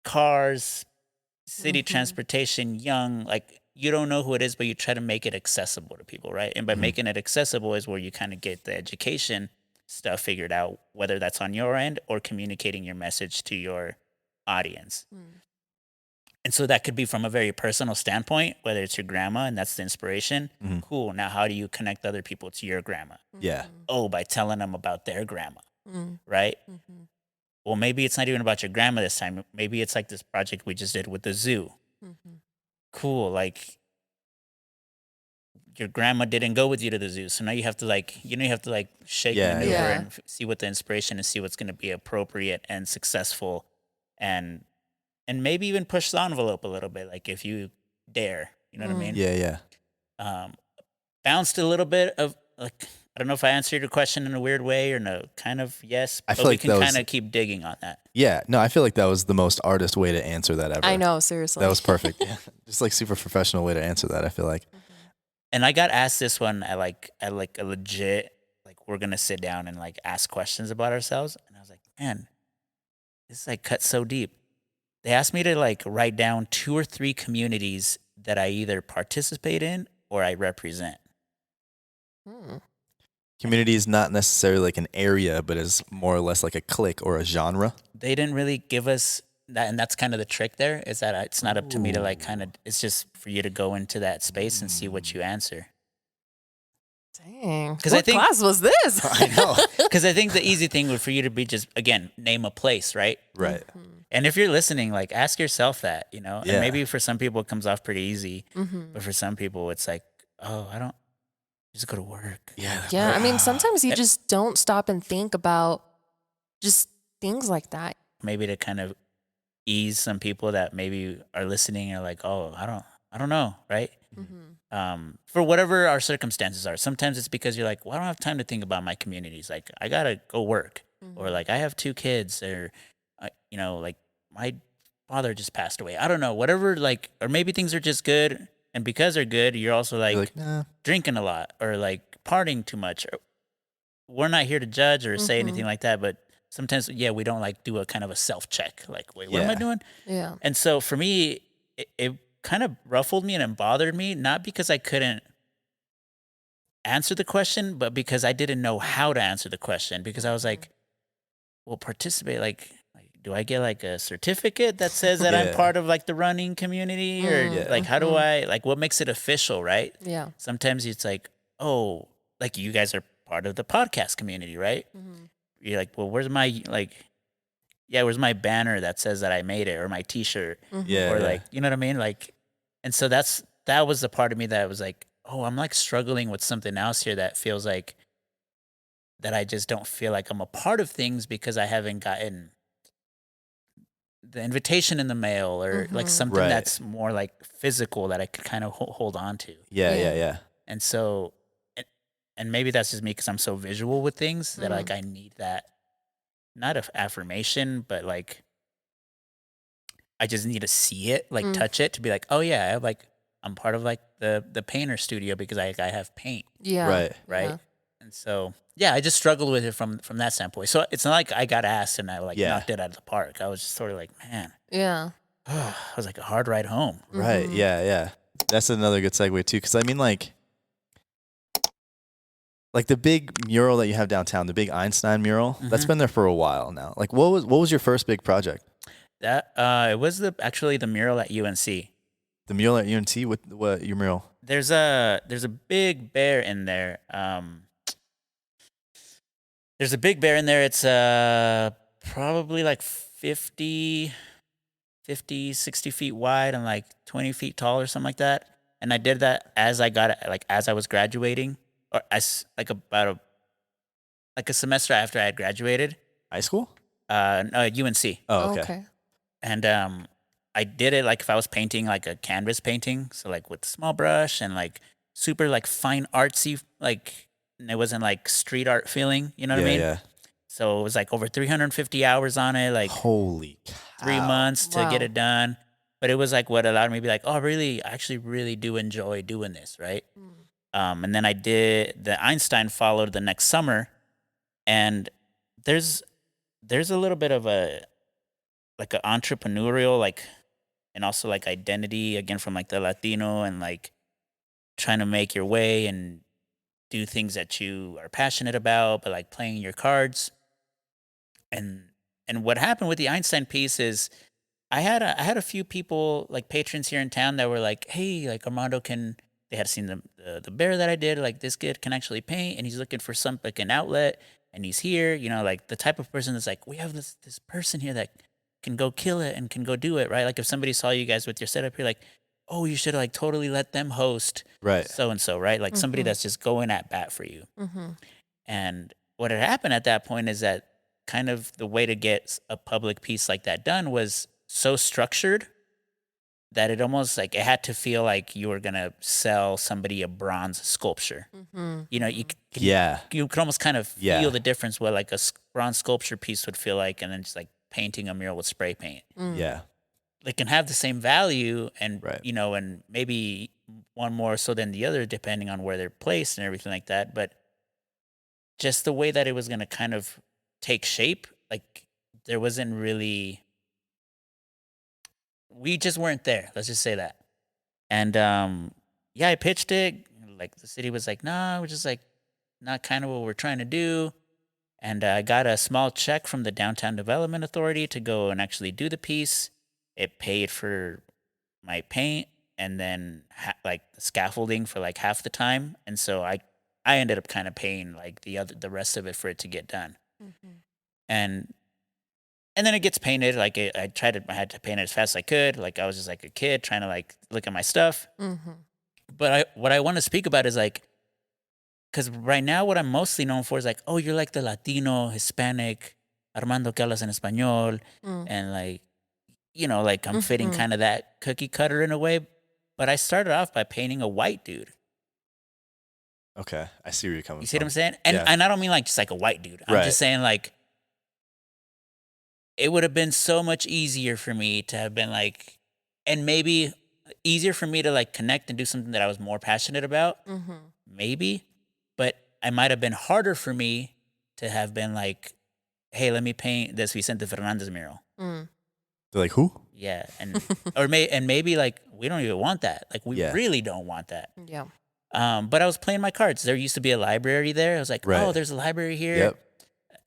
S3: cars, city transportation, young, like you don't know who it is, but you try to make it accessible to people, right? And by making it accessible is where you kind of get the education stuff figured out, whether that's on your end or communicating your message to your audience. And so that could be from a very personal standpoint, whether it's your grandma and that's the inspiration. Cool. Now, how do you connect other people to your grandma?
S2: Yeah.
S3: Oh, by telling them about their grandma,
S1: Mm.
S3: right? Well, maybe it's not even about your grandma this time. Maybe it's like this project we just did with the zoo. Cool. Like your grandma didn't go with you to the zoo. So now you have to shake
S2: Yeah,
S3: maneuver
S1: yeah.
S3: and see what the inspiration and see what's going to be appropriate and successful, and maybe even push the envelope a little bit. Like if you dare, you know what I mean?
S2: Yeah. Yeah.
S3: Bounced a little bit of like I don't know if I answered your question in a weird way or no, kind of yes,
S2: I
S3: but
S2: feel
S3: we
S2: like
S3: can
S2: that
S3: kind
S2: was
S3: of keep digging on that.
S2: yeah. No, I feel like that was the most artist way to answer that ever.
S1: I know, seriously.
S2: That was perfect. Yeah, just like super professional way to answer that. I feel like.
S3: And I got asked this one at like a legit, like we're gonna sit down and like ask questions about ourselves, and I was like, man, this like cut so deep. They asked me to like write down 2 or 3 communities that I either participate in or I represent.
S1: Hmm.
S2: Community is not necessarily like an area, but is more or less like a clique or a genre.
S3: They didn't really give us that, and that's kind of the trick there, is that it's not up to me to like kind of, it's just for you to go into that space and see what you answer.
S1: Dang.
S3: 'Cause
S1: What
S3: I think-
S1: class was this?
S2: I know.
S3: Because I think the easy thing would for you to be just, again, name a place, right?
S2: Right.
S3: And if you're listening, like ask yourself that, you know,
S2: Yeah.
S3: and maybe for some people it comes off pretty easy,
S1: Mhm.
S3: but for some people it's like, oh, I don't just go to work.
S2: Yeah.
S1: Yeah, I mean, sometimes you just don't stop and think about just things like that.
S3: Maybe to kind of ease some people that maybe are listening are like, oh, I don't know, right? For whatever our circumstances are. Sometimes it's because you're like, well, I don't have time to think about my communities. Like, I gotta go work, or like I have 2 kids, or you know, like my father just passed away. I don't know, whatever. Like, or maybe things are just good, and because they're good, you're also like,
S2: You're like, nah.
S3: drinking a lot or like partying too much. We're not here to judge or say anything like that, but sometimes, yeah, we don't like do a kind of a self check. Like, wait, what am I
S2: Yeah.
S3: doing?
S1: Yeah.
S3: And so for me, it kind of ruffled me and it bothered me, not because I couldn't answer the question, but because I didn't know how to answer the question. Because I was like, well, participate, like do I get like a certificate that says that I'm
S2: Yeah.
S3: part of like the running community, or
S2: Yeah.
S3: like how do I, like what makes it official, right?
S1: Yeah.
S3: Sometimes it's like, oh, like you guys are part of the podcast community, right? You're like, well, where's my like, yeah, where's my banner that says that I made it, or my T-shirt,
S2: Yeah.
S3: or
S2: yeah.
S3: like, you know what I mean? Like, and so that was the part of me that was like, oh, I'm like struggling with something else here that feels like that I just don't feel like I'm a part of things because I haven't gotten the invitation in the mail, or like something
S2: Right.
S3: that's more like physical that I could kind of hold on to.
S2: Yeah.
S1: Yeah.
S2: Yeah. Yeah.
S3: And so, and maybe that's just me because I'm so visual with things that like I need that, not of affirmation, but like I just need to see it, like touch it, to be like, oh yeah, I'm part of like the painter studio because I have paint,
S1: Yeah.
S2: Right.
S3: right?
S1: Yeah.
S3: And so yeah, I just struggled with it from that standpoint. So it's not like I got asked and I like
S2: Yeah.
S3: knocked it out of the park. I was just sort of like, man,
S1: Yeah.
S3: it was like a hard ride home.
S2: Right. Yeah. Yeah. That's another good segue too, because I mean, like the big mural that you have downtown, the big Einstein mural, that's been there for a while now. Like, what was your first big project?
S3: That it was actually the mural at UNC.
S2: The mural at UNT. What your mural?
S3: There's a big bear in there. There's a big bear in there. It's probably like 50, 60 feet wide and like 20 feet tall or something like that. And I did that as I was graduating, or as like about a semester after I had graduated.
S2: High school?
S3: No, UNC.
S2: Oh, okay.
S1: Okay.
S3: And I did it like if I was painting like a canvas painting, so like with small brush and like super like fine artsy, like, and it wasn't like street art feeling, you know what I
S2: Yeah.
S3: mean?
S2: Yeah.
S3: So it was like over 350 hours on it, like
S2: Holy cow.
S3: 3 months to get
S1: Wow.
S3: it done. But it was like what allowed me to be like, oh, I actually really do enjoy doing this, right? And then I did the Einstein followed the next summer, and there's a little bit of a like an entrepreneurial like, and also like identity again from like the Latino, and like trying to make your way and do things that you are passionate about, but like playing your cards. And what happened with the Einstein piece is I had a few people, like patrons here in town, that were like, hey, like Armando they had seen the bear that I did, like this kid can actually paint and he's looking for some like an outlet, and he's here, you know, like the type of person that's like, we have this person here that can go kill it and can go do it, right? Like if somebody saw you guys with your setup here, like, oh, you should like totally let them host
S2: Right.
S3: so and so, right? Like somebody that's just going at bat for you. And what had happened at that point is that kind of the way to get a public piece like that done was so structured that it almost like it had to feel like you were gonna sell somebody a bronze sculpture. You know, you could almost kind of feel the difference what like a bronze sculpture piece would feel like, and then just like painting a mural with spray paint.
S2: Yeah.
S3: They can have the same value, and
S2: Right.
S3: you know, and maybe one more so than the other, depending on where they're placed and everything like that. But just the way that it was gonna kind of take shape, like there wasn't really, we just weren't there. Let's just say that. And yeah, I pitched it. Like the city was like, nah, we're just like not kind of what we're trying to do. And I got a small check from the Downtown Development Authority to go and actually do the piece. It paid for my paint and then like scaffolding for like half the time. And so I ended up kind of paying like the rest of it for it to get done. And then it gets painted. Like I had to paint it as fast as I could. Like I was just like a kid trying to like look at my stuff. But what I want to speak about is like, because right now what I'm mostly known for is like, oh, you're like the Latino, Hispanic, Armando que hablas en español. And like, you know, like I'm fitting kind of that cookie cutter in a way. But I started off by painting a white dude.
S2: Okay. I see where you're coming from.
S3: You see what I'm saying? And
S2: Yeah.
S3: and I don't mean like just like a white dude. I'm
S2: Right.
S3: just saying like, it would have been so much easier for me to have been like, and maybe easier for me to like connect and do something that I was more passionate about. Maybe. But it might have been harder for me to have been like, hey, let me paint this Vicente Fernandez mural.
S2: They're like, who?
S3: Yeah. And maybe like we don't even want that. Like we really don't want that.
S1: Yeah.
S3: But I was playing my cards. There used to be a library there. I was like,
S2: Right.
S3: oh, there's a library here.
S2: Yep.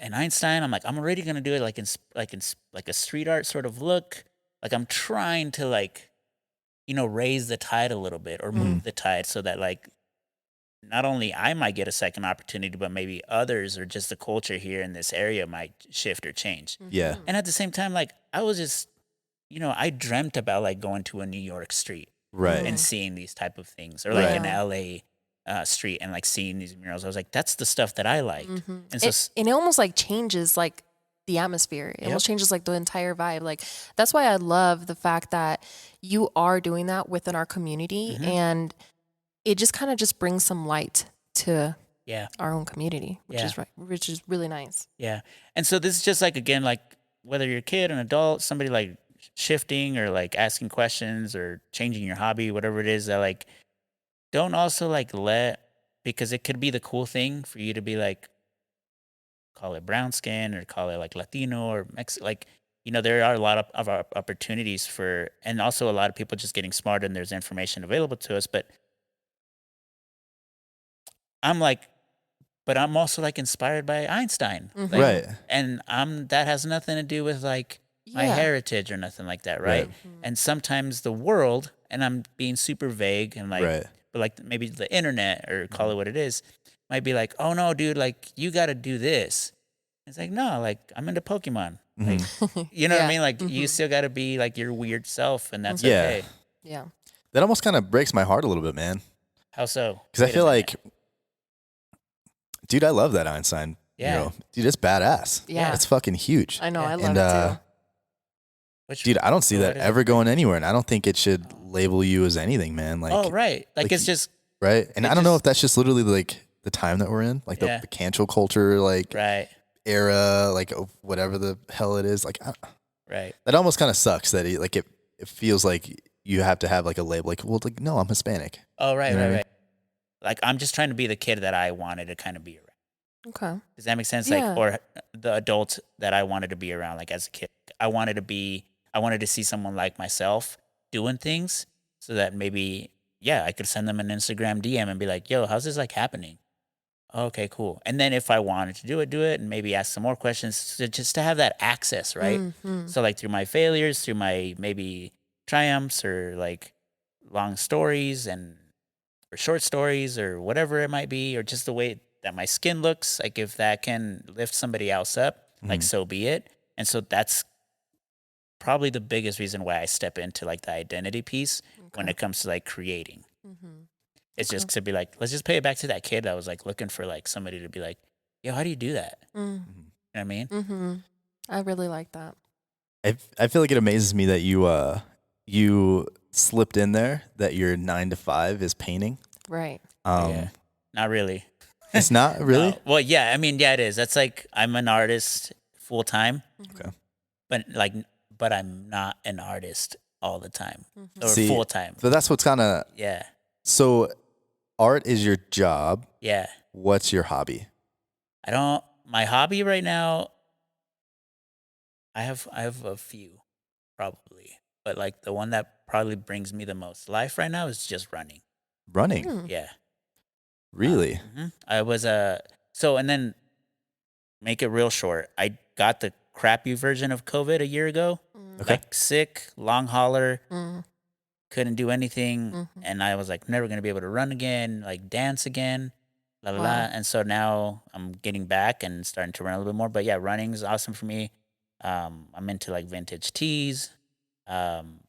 S3: And Einstein, I'm like, I'm already gonna do it like in like a street art sort of look. Like I'm trying to like, you know, raise the tide a little bit or move the tide so that like not only I might get a second opportunity, but maybe others or just the culture here in this area might shift or change.
S2: Yeah.
S3: And at the same time, like I was just, you know, I dreamt about like going to a New York street
S2: Right.
S3: and seeing these type of things, or like
S2: Right.
S3: an LA street and like seeing these murals. I was like, that's the stuff that I liked. And so
S1: And it almost like changes like the atmosphere. It almost changes like the entire vibe. Like that's why I love the fact that you are doing that within our community, and it just kind of just brings some light to our own community, which is really nice.
S3: Yeah. And so this is just like, again, like whether you're a kid, an adult, somebody like shifting or like asking questions or changing your hobby, whatever it is, that like, don't also like because it could be the cool thing for you to be like, call it brown skin or call it like Latino or like, you know, there are a lot of opportunities for, and also a lot of people just getting smarter and there's information available to us. But I'm like, but I'm also like inspired by Einstein. Like,
S2: Right.
S3: And that has nothing to do with like my heritage or nothing like that. Right. And sometimes the world, and I'm being super vague and like, but like maybe the internet or call it what it is, might be like, oh no, dude, like you got to do this. It's like, no, like I'm into Pokemon. Like, you know what I mean? Like you still got to be like your weird self, and that's okay.
S1: Yeah.
S2: That almost kind of breaks my heart a little bit, man.
S3: How so?
S2: Because I feel like, dude, I love that Einstein.
S3: Yeah.
S2: mural. Dude, it's badass.
S1: Yeah.
S2: It's fucking huge.
S1: I know. I love
S2: And,
S1: it too.
S2: dude, I don't see that
S3: what is
S2: ever going anywhere, and I don't think it should label you as anything, man. Like,
S3: oh, right. Like it's just,
S2: right. And
S3: it
S2: I don't know
S3: just-
S2: if that's just literally like the time that we're in, like the cancel culture, like
S3: right.
S2: era, like whatever the hell it is. Like,
S3: Right.
S2: that almost kind of sucks that it feels like you have to have like a label. Like, well, like no, I'm Hispanic.
S3: Oh, right,
S2: You know what I mean?
S3: right. Like I'm just trying to be the kid that I wanted to kind of be around.
S1: Okay.
S3: Does that make sense?
S1: Yeah.
S3: Like, or the adult that I wanted to be around, like as a kid, I wanted to see someone like myself doing things so that maybe, I could send them an Instagram DM and be like, yo, how's this like happening? Okay, cool. And then if I wanted to do it and maybe ask some more questions, so just to have that access, right? So like through my failures, through my maybe triumphs or like long stories or short stories or whatever it might be, or just the way that my skin looks, like if that can lift somebody else up, like so be it. And so that's probably the biggest reason why I step into like the identity piece when it comes to like creating. It's just to be like, let's just pay it back to that kid that was like looking for like somebody to be like, yo, how do you do that? You know what I mean?
S1: I really like that.
S2: I feel like it amazes me that you slipped in there that your 9 to 5 is painting.
S1: Right.
S3: Yeah. Not really.
S2: It's not really.
S3: No. Well, yeah. I mean, yeah, it is. That's like I'm an artist full time.
S2: Okay.
S3: But I'm not an artist all the time or
S2: See,
S3: full time.
S2: So that's what's kind of.
S3: Yeah.
S2: So, art is your job.
S3: Yeah.
S2: What's your hobby?
S3: My hobby right now, I have a few probably, but like the one that probably brings me the most life right now is just running.
S2: Running.
S1: Mm.
S3: Yeah.
S2: Really?
S3: I was and then make it real short. I got the crappy version of COVID a year ago.
S2: Okay.
S3: Like sick, long hauler,
S1: Mm.
S3: couldn't do anything,
S1: Mhm.
S3: and I was like never gonna be able to run again, like dance again, la la la.
S1: Wow.
S3: And so now I'm getting back and starting to run a little bit more. But yeah, running is awesome for me. I'm into like vintage tees. Um,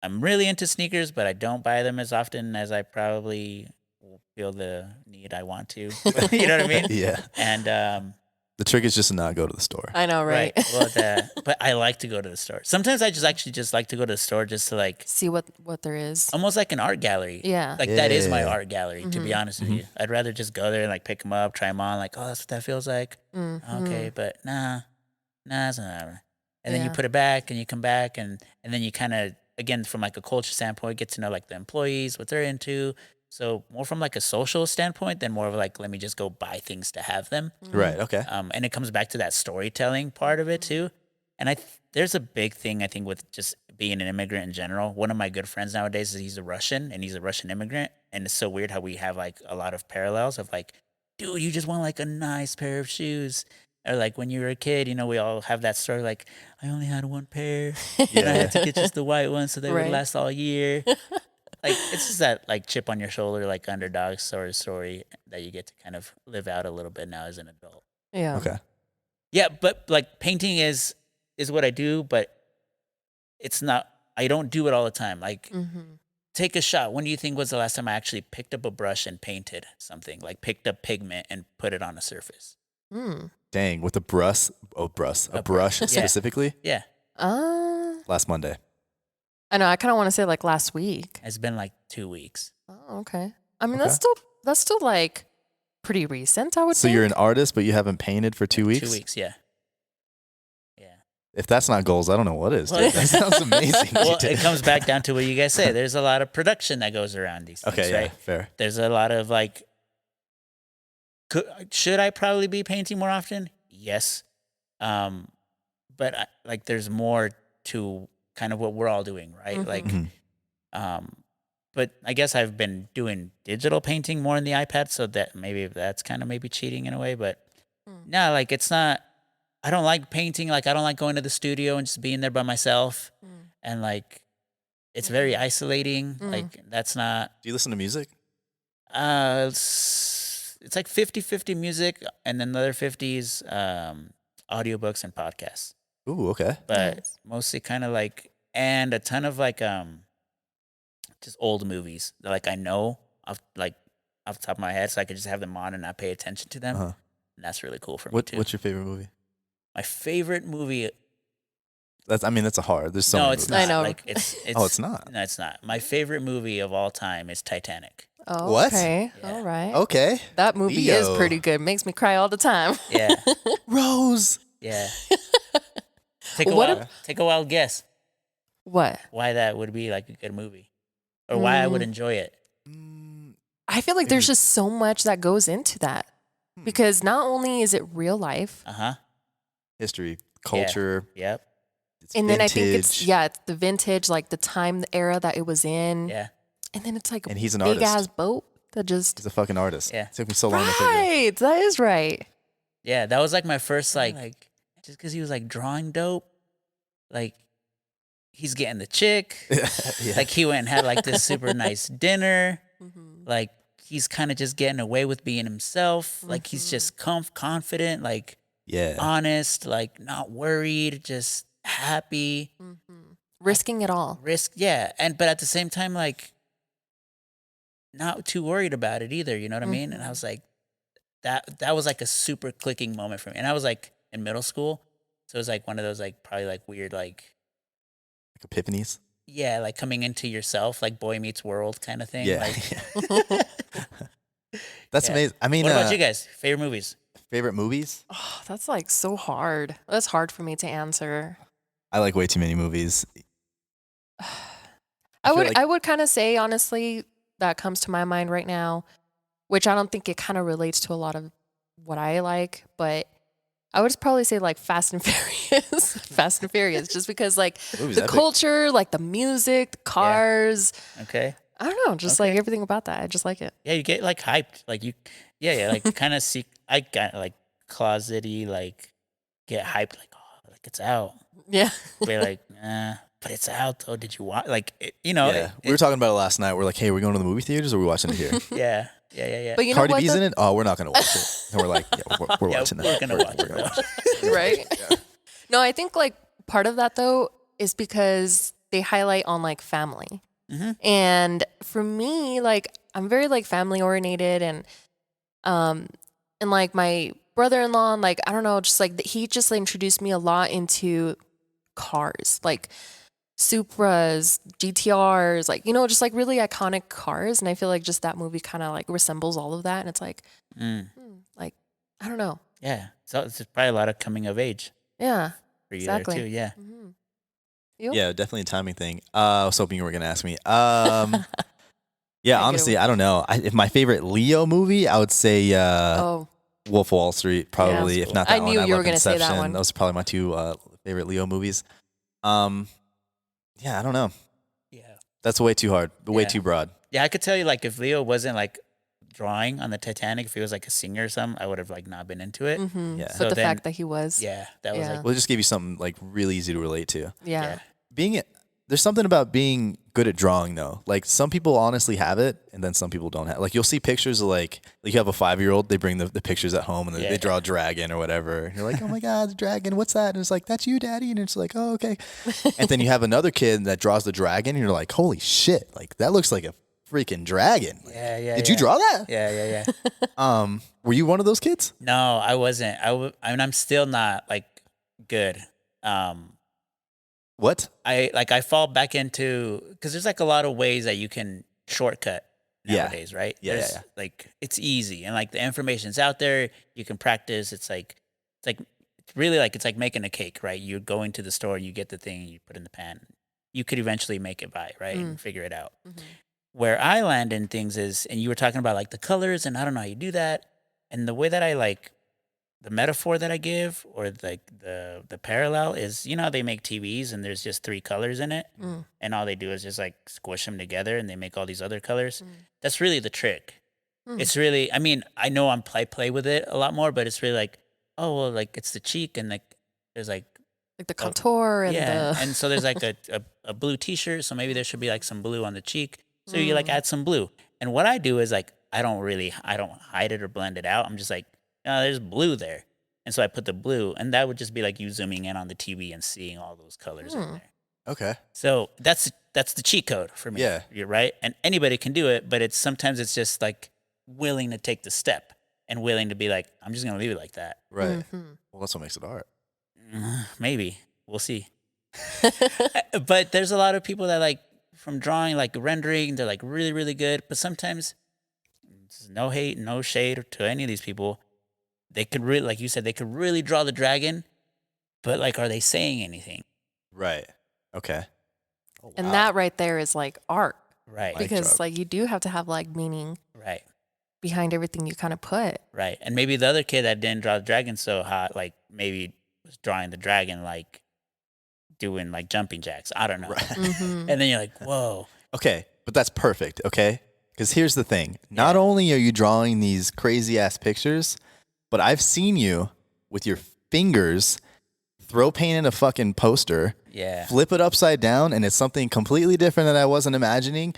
S3: I'm really into sneakers, but I don't buy them as often as I probably will feel the need I want to. You know what I mean?
S2: Yeah.
S3: And
S2: The trick is just to not go to the store.
S1: I know, right?
S3: Well, but I like to go to the store. Sometimes I just like to go to the store just to like
S1: See what there is.
S3: almost like an art gallery.
S1: Yeah.
S3: Like that is my
S2: Yeah.
S3: art gallery, to be honest with you. I'd rather just go there and like pick them up, try them on, like, oh, that's what that feels like. Okay, but nah, it's not. And then you
S1: Yeah.
S3: put it back and you come back and then you kind of, again, from like a culture standpoint, get to know like the employees, what they're into. So more from like a social standpoint than more of like, let me just go buy things to have them.
S2: Right. Okay.
S3: And it comes back to that storytelling part of it too. And there's a big thing I think with just being an immigrant in general. One of my good friends nowadays is he's a Russian and he's a Russian immigrant, and it's so weird how we have like a lot of parallels of like, dude, you just want like a nice pair of shoes. Or like when you were a kid, you know, we all have that story like, I only had one pair and I had to get just the white one so they would
S1: Right.
S3: last all year. Like it's just that like chip on your shoulder, like underdog sort of story that you get to kind of live out a little bit now as an adult.
S1: Yeah.
S2: Okay.
S3: Yeah, but like painting is what I do, but it's not. I don't do it all the time. Like take a shot. When do you think was the last time I actually picked up a brush and painted something? Like picked up pigment and put it on a surface.
S1: Mm.
S2: Dang, with a brush. A brush
S3: Yeah.
S2: specifically.
S3: Yeah,
S2: Last Monday.
S1: I know. I kind of want to say like last week.
S3: it's been like 2 weeks.
S1: Oh, okay. I mean,
S2: Okay.
S1: that's still like pretty recent, I would
S2: So
S1: think.
S2: you're an artist, but you haven't painted for 2 weeks.
S3: 2 weeks. Yeah. Yeah.
S2: If that's not goals, I don't know what is.
S3: Well,
S2: Dude. That sounds amazing.
S3: Well, it comes back down to what you guys say. There's a lot of production that goes around these things,
S2: Okay. Yeah.
S3: right?
S2: Fair.
S3: There's a lot of like, should I probably be painting more often? Yes. But like there's more to kind of what we're all doing, right? Like, but I guess I've been doing digital painting more on the iPad, so that that's kind of maybe cheating in a way, but no, like it's not, I don't like painting. Like I don't like going to the studio and just being there by myself. And like, it's very isolating. Like that's not,
S2: Do you listen to music?
S3: it's like 50-50 music and then the other 50s audiobooks and podcasts,
S2: Ooh. Okay.
S3: but
S1: Nice.
S3: mostly kind of like, and a ton of like just old movies that like I know off the top of my head, so I could just have them on and not pay attention to them.
S2: Uh-huh.
S3: And that's really cool for me too.
S2: What's your favorite movie?
S3: My favorite movie?
S2: That's a hard. There's so
S3: No,
S2: many
S3: it's
S2: movies.
S3: not.
S1: I know.
S3: Like it's
S2: Oh, it's not?
S3: No, it's not. My favorite movie of all time is Titanic.
S1: Oh,
S2: What?
S1: Okay.
S3: Yeah.
S1: All right.
S2: Okay.
S1: That movie is
S2: Leo.
S1: pretty good. Makes me cry all the time.
S3: Yeah,
S2: Rose.
S3: yeah. Take
S1: What
S3: a wild guess
S1: What?
S3: why that would be like a good movie, or why I would enjoy it.
S1: I feel like there's just so much that goes into that because not only is it real life,
S2: History, culture.
S3: Yep.
S2: It's
S1: and then I think
S2: vintage.
S1: it's the vintage, like the time, the era that it was in,
S3: Yeah.
S1: and then it's like a
S2: And he's an
S1: big
S2: artist.
S1: ass boat that just
S2: He's a fucking artist.
S3: Yeah.
S2: It took me so long to figure.
S1: right. That is right.
S3: Yeah, that was like my first like just because he was like drawing dope, like he's getting the chick,
S2: Yeah.
S3: like he went and had like this super nice dinner, like he's kind of just getting away with being himself, like he's just confident, like
S2: Yeah.
S3: honest, like not worried, just happy,
S1: Risking it all.
S3: yeah, but at the same time like not too worried about it either, you know what I mean? And I was like, that was like a super clicking moment for me, and I was like in middle school, so it was like one of those like probably like weird like
S2: Like epiphanies.
S3: yeah, like coming into yourself, like Boy Meets World kind of thing.
S2: Yeah.
S3: Like,
S2: That's
S3: yeah.
S2: amazing. I mean,
S3: What about you guys? Favorite movies?
S2: favorite movies?
S1: Oh, that's like so hard. That's hard for me to answer.
S2: I like way too many movies.
S1: I
S2: feel
S1: would
S2: like-
S1: I would kind of say honestly that comes to my mind right now, which I don't think it kind of relates to a lot of what I like, but I would probably say like Fast and Furious, Fast and Furious, just because like
S2: Movie's
S1: the
S2: epic.
S1: culture, like the music, the cars.
S3: Okay.
S1: I don't know, just like everything about that. I just like it.
S3: Yeah, you get like hyped. Like yeah, like kind of see. I got like closety, like get hyped. Like like it's out.
S1: Yeah.
S3: Be like, but it's out though. Did you watch? Like, you know,
S2: Yeah, we were talking about it last night. We're like, hey, we're going to the movie theaters or are we watching it here?
S3: yeah.
S1: But you know
S2: Cardi
S1: what?
S2: B's
S1: though?
S2: in it? Oh, we're not going to watch it. And we're like, yeah, we're
S3: Yeah,
S2: watching that.
S3: we're gonna watch it.
S2: gonna
S3: though.
S2: watch it.
S1: Right? No, I think like part of that though is because they highlight on like family. And for me, like I'm very like family oriented and like my brother-in-law, like I don't know, just like he just introduced me a lot into cars, like Supras, GTRs, like just like really iconic cars, and I feel like just that movie kind of like resembles all of that, and it's like like I don't know.
S3: Yeah, so it's probably a lot of coming of age
S1: Yeah.
S3: for you
S1: Exactly.
S3: there too. Yeah.
S1: You?
S2: Yeah, definitely a timing thing. I was hoping you were going to ask me. Yeah, honestly, I don't know. If my favorite Leo movie, I would say
S1: Oh,
S2: Wolf of Wall Street, probably.
S3: that's
S2: If not
S1: cool.
S2: that
S1: I
S2: one,
S1: knew you were
S2: love
S1: gonna say that
S2: Inception.
S1: one.
S2: Those are probably my two favorite Leo movies. Yeah, I don't know.
S3: Yeah.
S2: That's way too hard. Way
S3: Yeah.
S2: too broad.
S3: Yeah, I could tell you like if Leo wasn't like drawing on the Titanic, if he was like a singer or something, I would have like not been into it.
S2: Yeah.
S1: but
S3: So
S1: the
S3: then-
S1: fact that he was.
S3: Yeah, that was
S1: Yeah.
S3: like
S2: Well, it just gave you something like really easy to relate to.
S1: Yeah.
S2: There's something about being good at drawing though. Like some people honestly have it and then some people don't have. Like you'll see pictures of like you have a 5-year-old, they bring the pictures at home and they draw a dragon or whatever. And you're like, "Oh my god, the dragon, what's that?" And it's like, "That's you, daddy." And it's like, "Oh, okay." And then you have another kid that draws the dragon and you're like, "Holy shit. Like that looks like a freaking dragon." Like,
S3: yeah.
S2: Did you draw that?
S3: Yeah.
S2: Were you one of those kids?
S3: No, I wasn't. I mean, I'm still not like good.
S2: What?
S3: I fall back into because there's like a lot of ways that you can shortcut
S2: Yeah.
S3: nowadays, right?
S2: Yeah,
S3: There's,
S2: yeah.
S3: Like it's easy and like the information's out there. You can practice. It's really like it's like making a cake, right? You go into the store, you get the thing, you put it in the pan. You could eventually make it by, right? And figure it out. Where I land in things is, and you were talking about like the colors, and I don't know how you do that. And the way that I like the metaphor that I give, or like the parallel is, they make TVs and there's just 3 colors in it, and all they do is just like squish them together, and they make all these other colors. That's really the trick. It's really, I mean, I know I play with it a lot more, but it's really like, oh well, like it's the cheek, and like there's like
S1: Like the contour and the
S3: and so there's like a blue T-shirt, so maybe there should be like some blue on the cheek. So you like add some blue, and what I do is like I don't hide it or blend it out. I'm just like, oh, there's blue there, and so I put the blue, and that would just be like you zooming in on the TV and seeing all those colors in there.
S2: Okay.
S3: So that's the cheat code for me.
S2: Yeah.
S3: You're right, and anybody can do it, but sometimes it's just like willing to take the step and willing to be like, I'm just gonna leave it like that.
S2: Right. Well, that's what makes it art.
S3: Maybe we'll see. But there's a lot of people that like from drawing, like rendering, they're like really, really good. But sometimes, no hate, no shade to any of these people. They could really, like you said, they could really draw the dragon, but like, are they saying anything?
S2: Right. Okay.
S1: and that right there is like art
S3: Right,
S1: because
S2: drop.
S1: like you do have to have like meaning
S3: right,
S1: behind everything you kind of put.
S3: right. And maybe the other kid that didn't draw the dragon so hot, like maybe was drawing the dragon like doing like jumping jacks. I don't know.
S2: Right.
S3: And then you're like, whoa.
S2: Okay, but that's perfect, okay? Because here's the thing. Not only are you drawing these crazy ass pictures, but I've seen you with your fingers throw paint in a fucking poster,
S3: Yeah.
S2: flip it upside down, and it's something completely different that I wasn't imagining.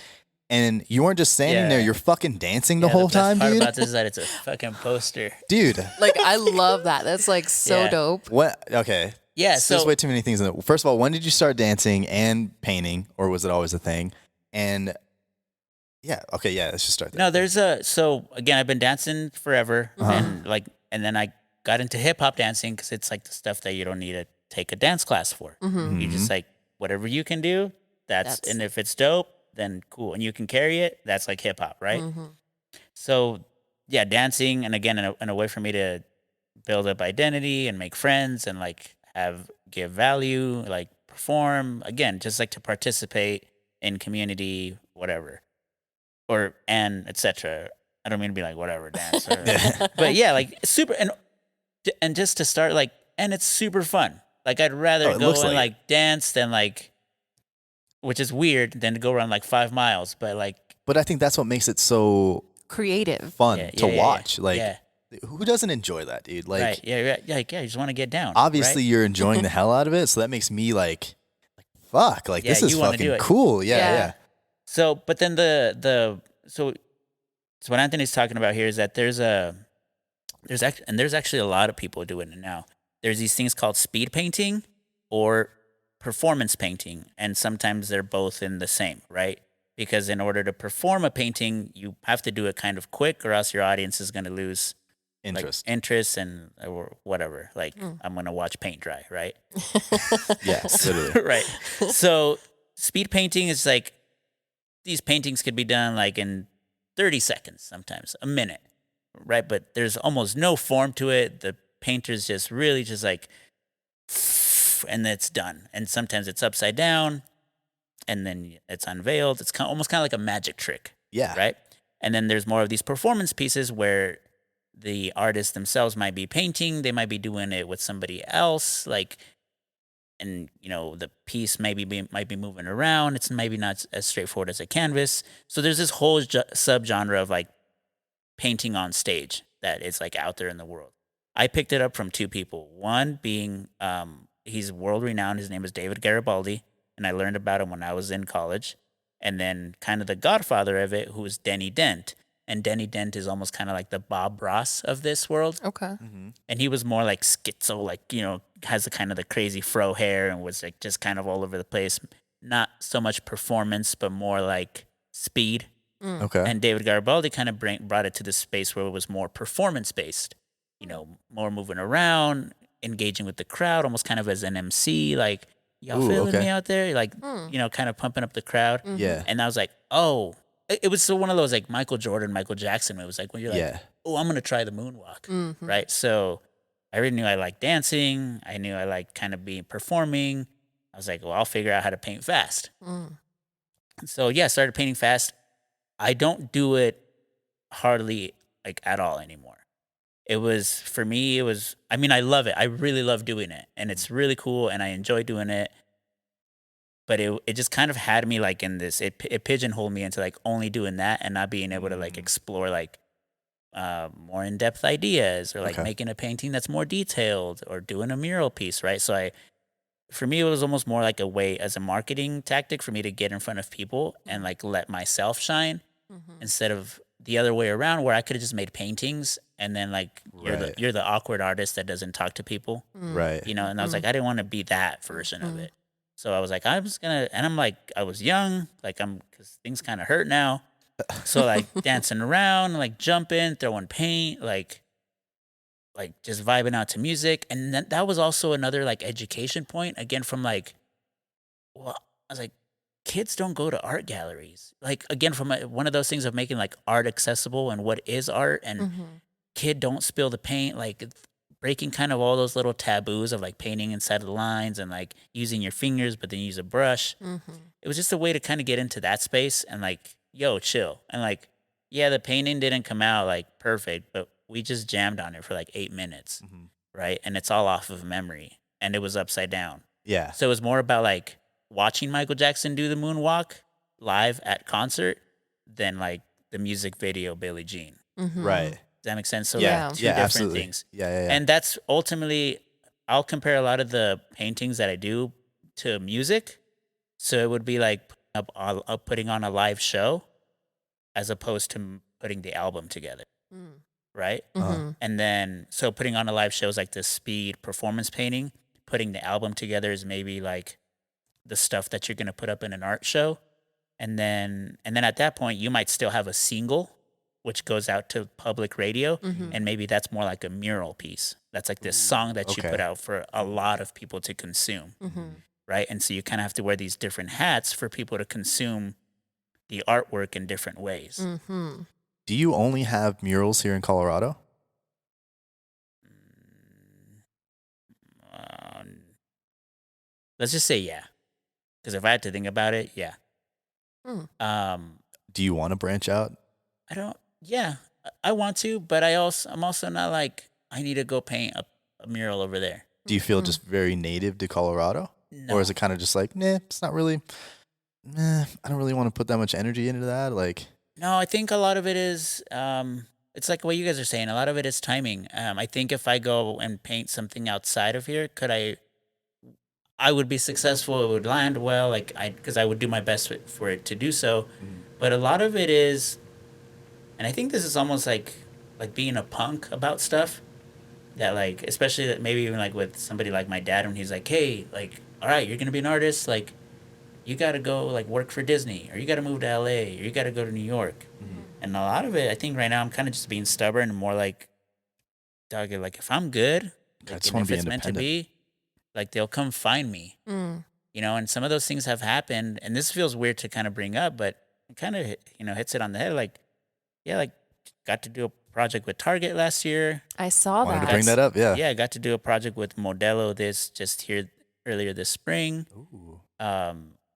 S2: And you weren't just standing there,
S3: Yeah.
S2: you're fucking dancing the
S3: Yeah,
S2: whole
S3: best
S2: time,
S3: part
S2: dude.
S3: about this is that it's a fucking poster.
S2: Dude,
S1: Like I love that. That's like so
S3: Yeah.
S1: dope.
S2: what? Okay.
S3: Yeah,
S2: There's
S3: so
S2: way too many things in it. First of all, when did you start dancing and painting, or was it always a thing? And yeah, okay, yeah, let's just start there.
S3: no, so again, I've been dancing forever,
S2: Uh-huh.
S3: and then I got into hip hop dancing because it's like the stuff that you don't need to take a dance class for.
S1: Mm-hmm.
S3: You just like whatever you can do, And if it's dope, then cool. And you can carry it, that's like hip hop, right?
S1: Mm-hmm.
S3: So yeah, dancing, and again, in a way for me to build up identity and make friends and like give value, like perform, again, just like to participate in community, whatever, and etc. I don't mean to be like whatever dance, but yeah, like super, and just to start like, and it's super fun. Like I'd rather
S2: it
S3: go
S2: looks
S3: and
S2: like
S3: like dance than like, which is weird, than to go run like 5 miles, but like,
S2: But I think that's what makes it so
S1: Creative.
S2: fun
S3: Yeah,
S2: to
S3: yeah, yeah,
S2: watch.
S3: yeah.
S2: Like,
S3: Yeah.
S2: who doesn't enjoy that, dude? Like,
S3: right, yeah, like yeah, you just want to get down.
S2: obviously
S3: right?
S2: you're enjoying the hell out of it, so that makes me like fuck, like
S3: Yeah,
S2: this is
S3: you wanna do
S2: fucking
S3: it.
S2: cool. Yeah,
S1: Yeah.
S2: yeah.
S3: So, but then so what Anthony's talking about here is that there's actually a lot of people doing it now. There's these things called speed painting or performance painting, and sometimes they're both in the same, right? Because in order to perform a painting, you have to do it kind of quick, or else your audience is going to lose interest and or whatever. Like I'm going to watch paint dry, right?
S2: Yes, literally.
S3: Right. So speed painting is like, these paintings could be done like in 30 seconds, sometimes a minute, right? But there's almost no form to it. The painter's just really just like, and it's done. And sometimes it's upside down, and then it's unveiled. It's almost kind of like a magic trick.
S2: Yeah.
S3: Right. And then there's more of these performance pieces where the artists themselves might be painting. They might be doing it with somebody else, like, and the piece might be moving around. It's maybe not as straightforward as a canvas. So there's this whole subgenre of like painting on stage that is like out there in the world. I picked it up from two people. One being he's world renowned. His name is David Garibaldi, and I learned about him when I was in college. And then kind of the godfather of it, who is Denny Dent. And Denny Dent is almost kind of like the Bob Ross of this world.
S1: Okay.
S3: And he was more like schizo, like, has the kind of the crazy fro hair and was like just kind of all over the place. Not so much performance, but more like speed.
S2: Okay.
S3: And David Garibaldi kind of brought it to this space where it was more performance based, more moving around, engaging with the crowd, almost kind of as an MC, like, y'all feeling me out there? Like, kind of pumping up the crowd.
S2: Yeah.
S3: And I was like, oh, it was so one of those like Michael Jordan, Michael Jackson movies, like when you're like, oh, I'm going to try the moonwalk, right? So I already knew I liked dancing. I knew I liked kind of performing. I was like, well, I'll figure out how to paint fast. So yeah, I started painting fast. I don't do it hardly like at all anymore. For me, I mean, I love it. I really love doing it, and it's really cool, and I enjoy doing it. But it just kind of had me like in this, it pigeonholed me into like only doing that and not being able to like explore like more in-depth ideas, or like making a painting that's more detailed, or doing a mural piece, right? So for me, it was almost more like a way as a marketing tactic for me to get in front of people and like let myself shine, instead of the other way around, where I could have just made paintings and then like you're the awkward artist that doesn't talk to people,
S2: right?
S3: And I was like, I didn't want to be that version of it. So I was like, I'm just gonna, and I'm like, I was young, like because things kind of hurt now. So like dancing around, like jumping, throwing paint, like just vibing out to music. And then that was also another like education point, again, from like, well, I was like, kids don't go to art galleries. Like, again, from one of those things of making like art accessible and what is art, and kid don't spill the paint, like breaking kind of all those little taboos of like painting inside of the lines and like using your fingers, but then use a brush. It was just a way to kind of get into that space and like, yo, chill. And like, yeah, the painting didn't come out like perfect, but we just jammed on it for like 8 minutes, right? And it's all off of memory, and it was upside down.
S2: Yeah.
S3: So it was more about like watching Michael Jackson do the moonwalk live at concert than like the music video Billie Jean.
S2: Right.
S3: Does that make sense? So
S1: Yeah.
S3: like two different
S2: absolutely.
S3: things.
S2: Yeah.
S3: And that's ultimately, I'll compare a lot of the paintings that I do to music. So it would be like putting on a live show as opposed to putting the album together. Right? And then, so putting on a live show is like the speed performance painting. Putting the album together is maybe like the stuff that you're going to put up in an art show. And then at that point, you might still have a single, which goes out to public radio. And maybe that's more like a mural piece. That's like this song that you put out for a lot of people to consume. right? And so you kind of have to wear these different hats for people to consume the artwork in different ways.
S1: Mm-hmm.
S2: Do you only have murals here in Colorado?
S3: Um, let's just say yeah, because if I had to think about it, yeah.
S1: Mm.
S2: Do you want to branch out?
S3: I don't. Yeah, I want to, but I'm also not like I need to go paint a mural over there.
S2: Do you feel just very native to Colorado?
S3: No.
S2: Or is it kind of just like, nah, it's not really, I don't really want to put that much energy into that? Like,
S3: No, I think a lot of it is it's like what you guys are saying. A lot of it is timing. I think if I go and paint something outside of here, I would be successful. It would land well, like because I would do my best for it to do so. But a lot of it is, and I think this is almost like being a punk about stuff. That like, especially that maybe even like with somebody like my dad when he's like, hey, like, all right, you're gonna be an artist, like, you gotta go like work for Disney, or you gotta move to LA, or you gotta go to New York. And a lot of it, I think right now I'm kind of just being stubborn and more like, dog, like if I'm good,
S2: I
S3: like,
S2: just
S3: and
S2: want
S3: if
S2: to be
S3: it's meant to
S2: independent.
S3: be, like they'll come find me,
S1: Mm.
S3: and some of those things have happened. And this feels weird to kind of bring up, but it kind of, hits it on the head. Like, yeah, like got to do a project with Target last year.
S1: I saw
S2: Wanted to
S1: that.
S2: bring that up, yeah.
S3: Yeah, I got to do a project with Modelo just here earlier this spring.
S2: Ooh.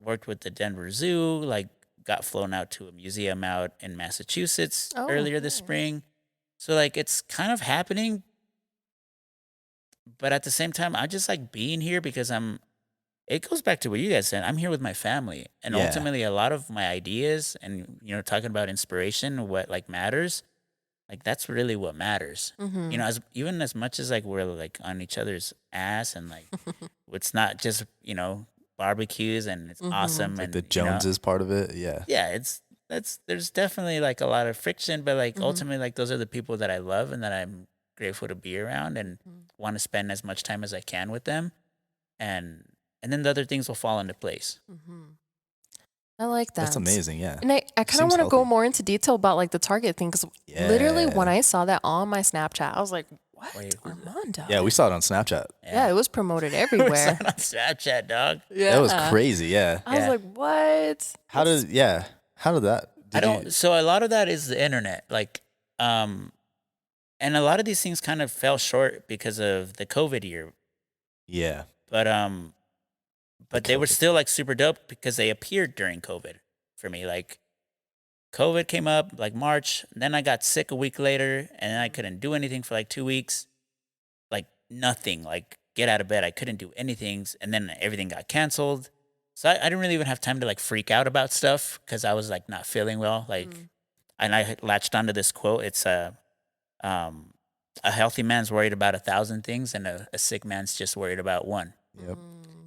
S3: Worked with the Denver Zoo, like got flown out to a museum out in Massachusetts
S1: Oh,
S3: earlier this
S1: nice.
S3: spring. So like it's kind of happening, but at the same time, I just like being here because it goes back to what you guys said. I'm here with my family. And
S2: Yeah.
S3: ultimately a lot of my ideas and talking about inspiration, what like matters, like that's really what matters.
S1: Mm-hmm.
S3: Even as much as like we're like on each other's ass and like it's not just, barbecues and it's
S1: Mhm.
S3: awesome
S2: Like
S3: and
S2: the Joneses part of it, yeah.
S3: yeah, there's definitely like a lot of friction, but like
S1: Mhm.
S3: ultimately like those are the people that I love and that I'm grateful to be around and
S1: Mhm.
S3: want to spend as much time as I can with them. And then the other things will fall into place.
S1: Mm-hmm. I like that.
S2: That's amazing, yeah.
S1: And I kind of
S2: Seems
S1: want to go
S2: healthy.
S1: more into detail about like the Target thing because literally when
S2: Yeah.
S1: I saw that on my Snapchat, I was like, "What,
S3: Wait, who's that?
S1: Armando?"
S2: Yeah, we saw it on Snapchat.
S1: Yeah, it was promoted
S3: We saw
S1: everywhere.
S3: it on Snapchat, dog.
S1: Yeah,
S2: That was crazy, yeah.
S1: I was
S3: Yeah.
S1: like, "What?"
S2: How did that?
S3: I
S2: Did
S3: don't.
S2: you?
S3: So a lot of that is the internet, like, and a lot of these things kind of fell short because of the COVID year.
S2: Yeah.
S3: But they were
S2: COVID.
S3: still like super dope because they appeared during COVID for me. Like COVID came up like March, and then I got sick a week later, and then I couldn't do anything for like 2 weeks, like nothing, like get out of bed. I couldn't do anything, and then everything got canceled. So I didn't really even have time to like freak out about stuff because I was like not feeling well. Like, and I latched onto this quote. It's um, a healthy man's worried about 1,000 things, and a sick man's just worried about one.
S2: Yep.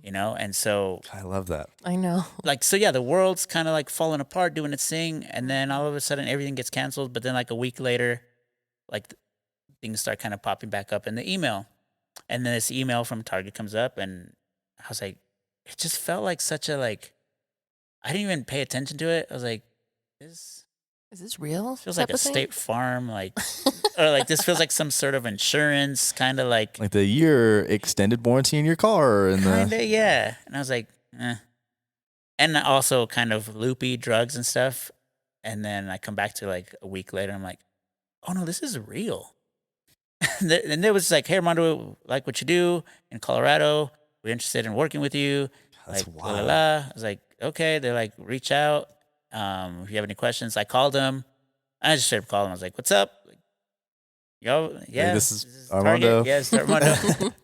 S3: And so
S2: I love that.
S1: I know.
S3: like so yeah, the world's kind of like falling apart doing its thing, and then all of a sudden everything gets canceled. But then like a week later, like things start kind of popping back up in the email, and then this email from Target comes up, and I was like, it just felt like such a like I didn't even pay attention to it. I was like, this
S1: Is this real?
S3: feels
S1: type
S3: like a
S1: of thing?
S3: State Farm like or like this feels like some sort of insurance kind of like
S2: Like the year extended warranty in your car and
S3: kind
S2: the
S3: of yeah. And I was like, and also kind of loopy drugs and stuff. And then I come back to like a week later. I'm like, oh no, this is real. And it was like, hey, Armando, like what you do in Colorado. We're interested in working with you.
S2: That's
S3: Like, la la
S2: wild.
S3: la. I was like, okay. They're like, reach out. If you have any questions, I called them. I just straight up called them. I was like, what's up? Yo, yeah,
S2: this is
S3: Target.
S2: Armando.
S3: Yeah, it's Armando.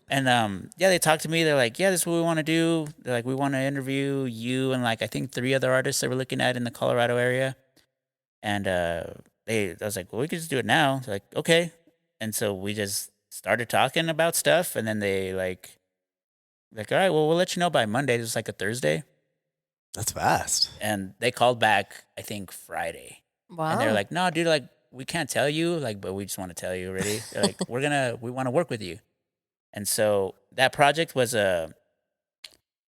S3: And yeah, they talked to me. They're like, yeah, this is what we want to do. They're like, we want to interview you and like I think 3 other artists that we're looking at in the Colorado area. And I was like, well, we could just do it now. They're like, okay. And so we just started talking about stuff, and then they like, all right, well, we'll let you know by Monday. It was like a Thursday,
S2: That's fast.
S3: and they called back I think Friday.
S1: Wow.
S3: And they're like, no, dude, like, we can't tell you, like, but we just want to tell you already. They're like, we want to work with you. And so that project was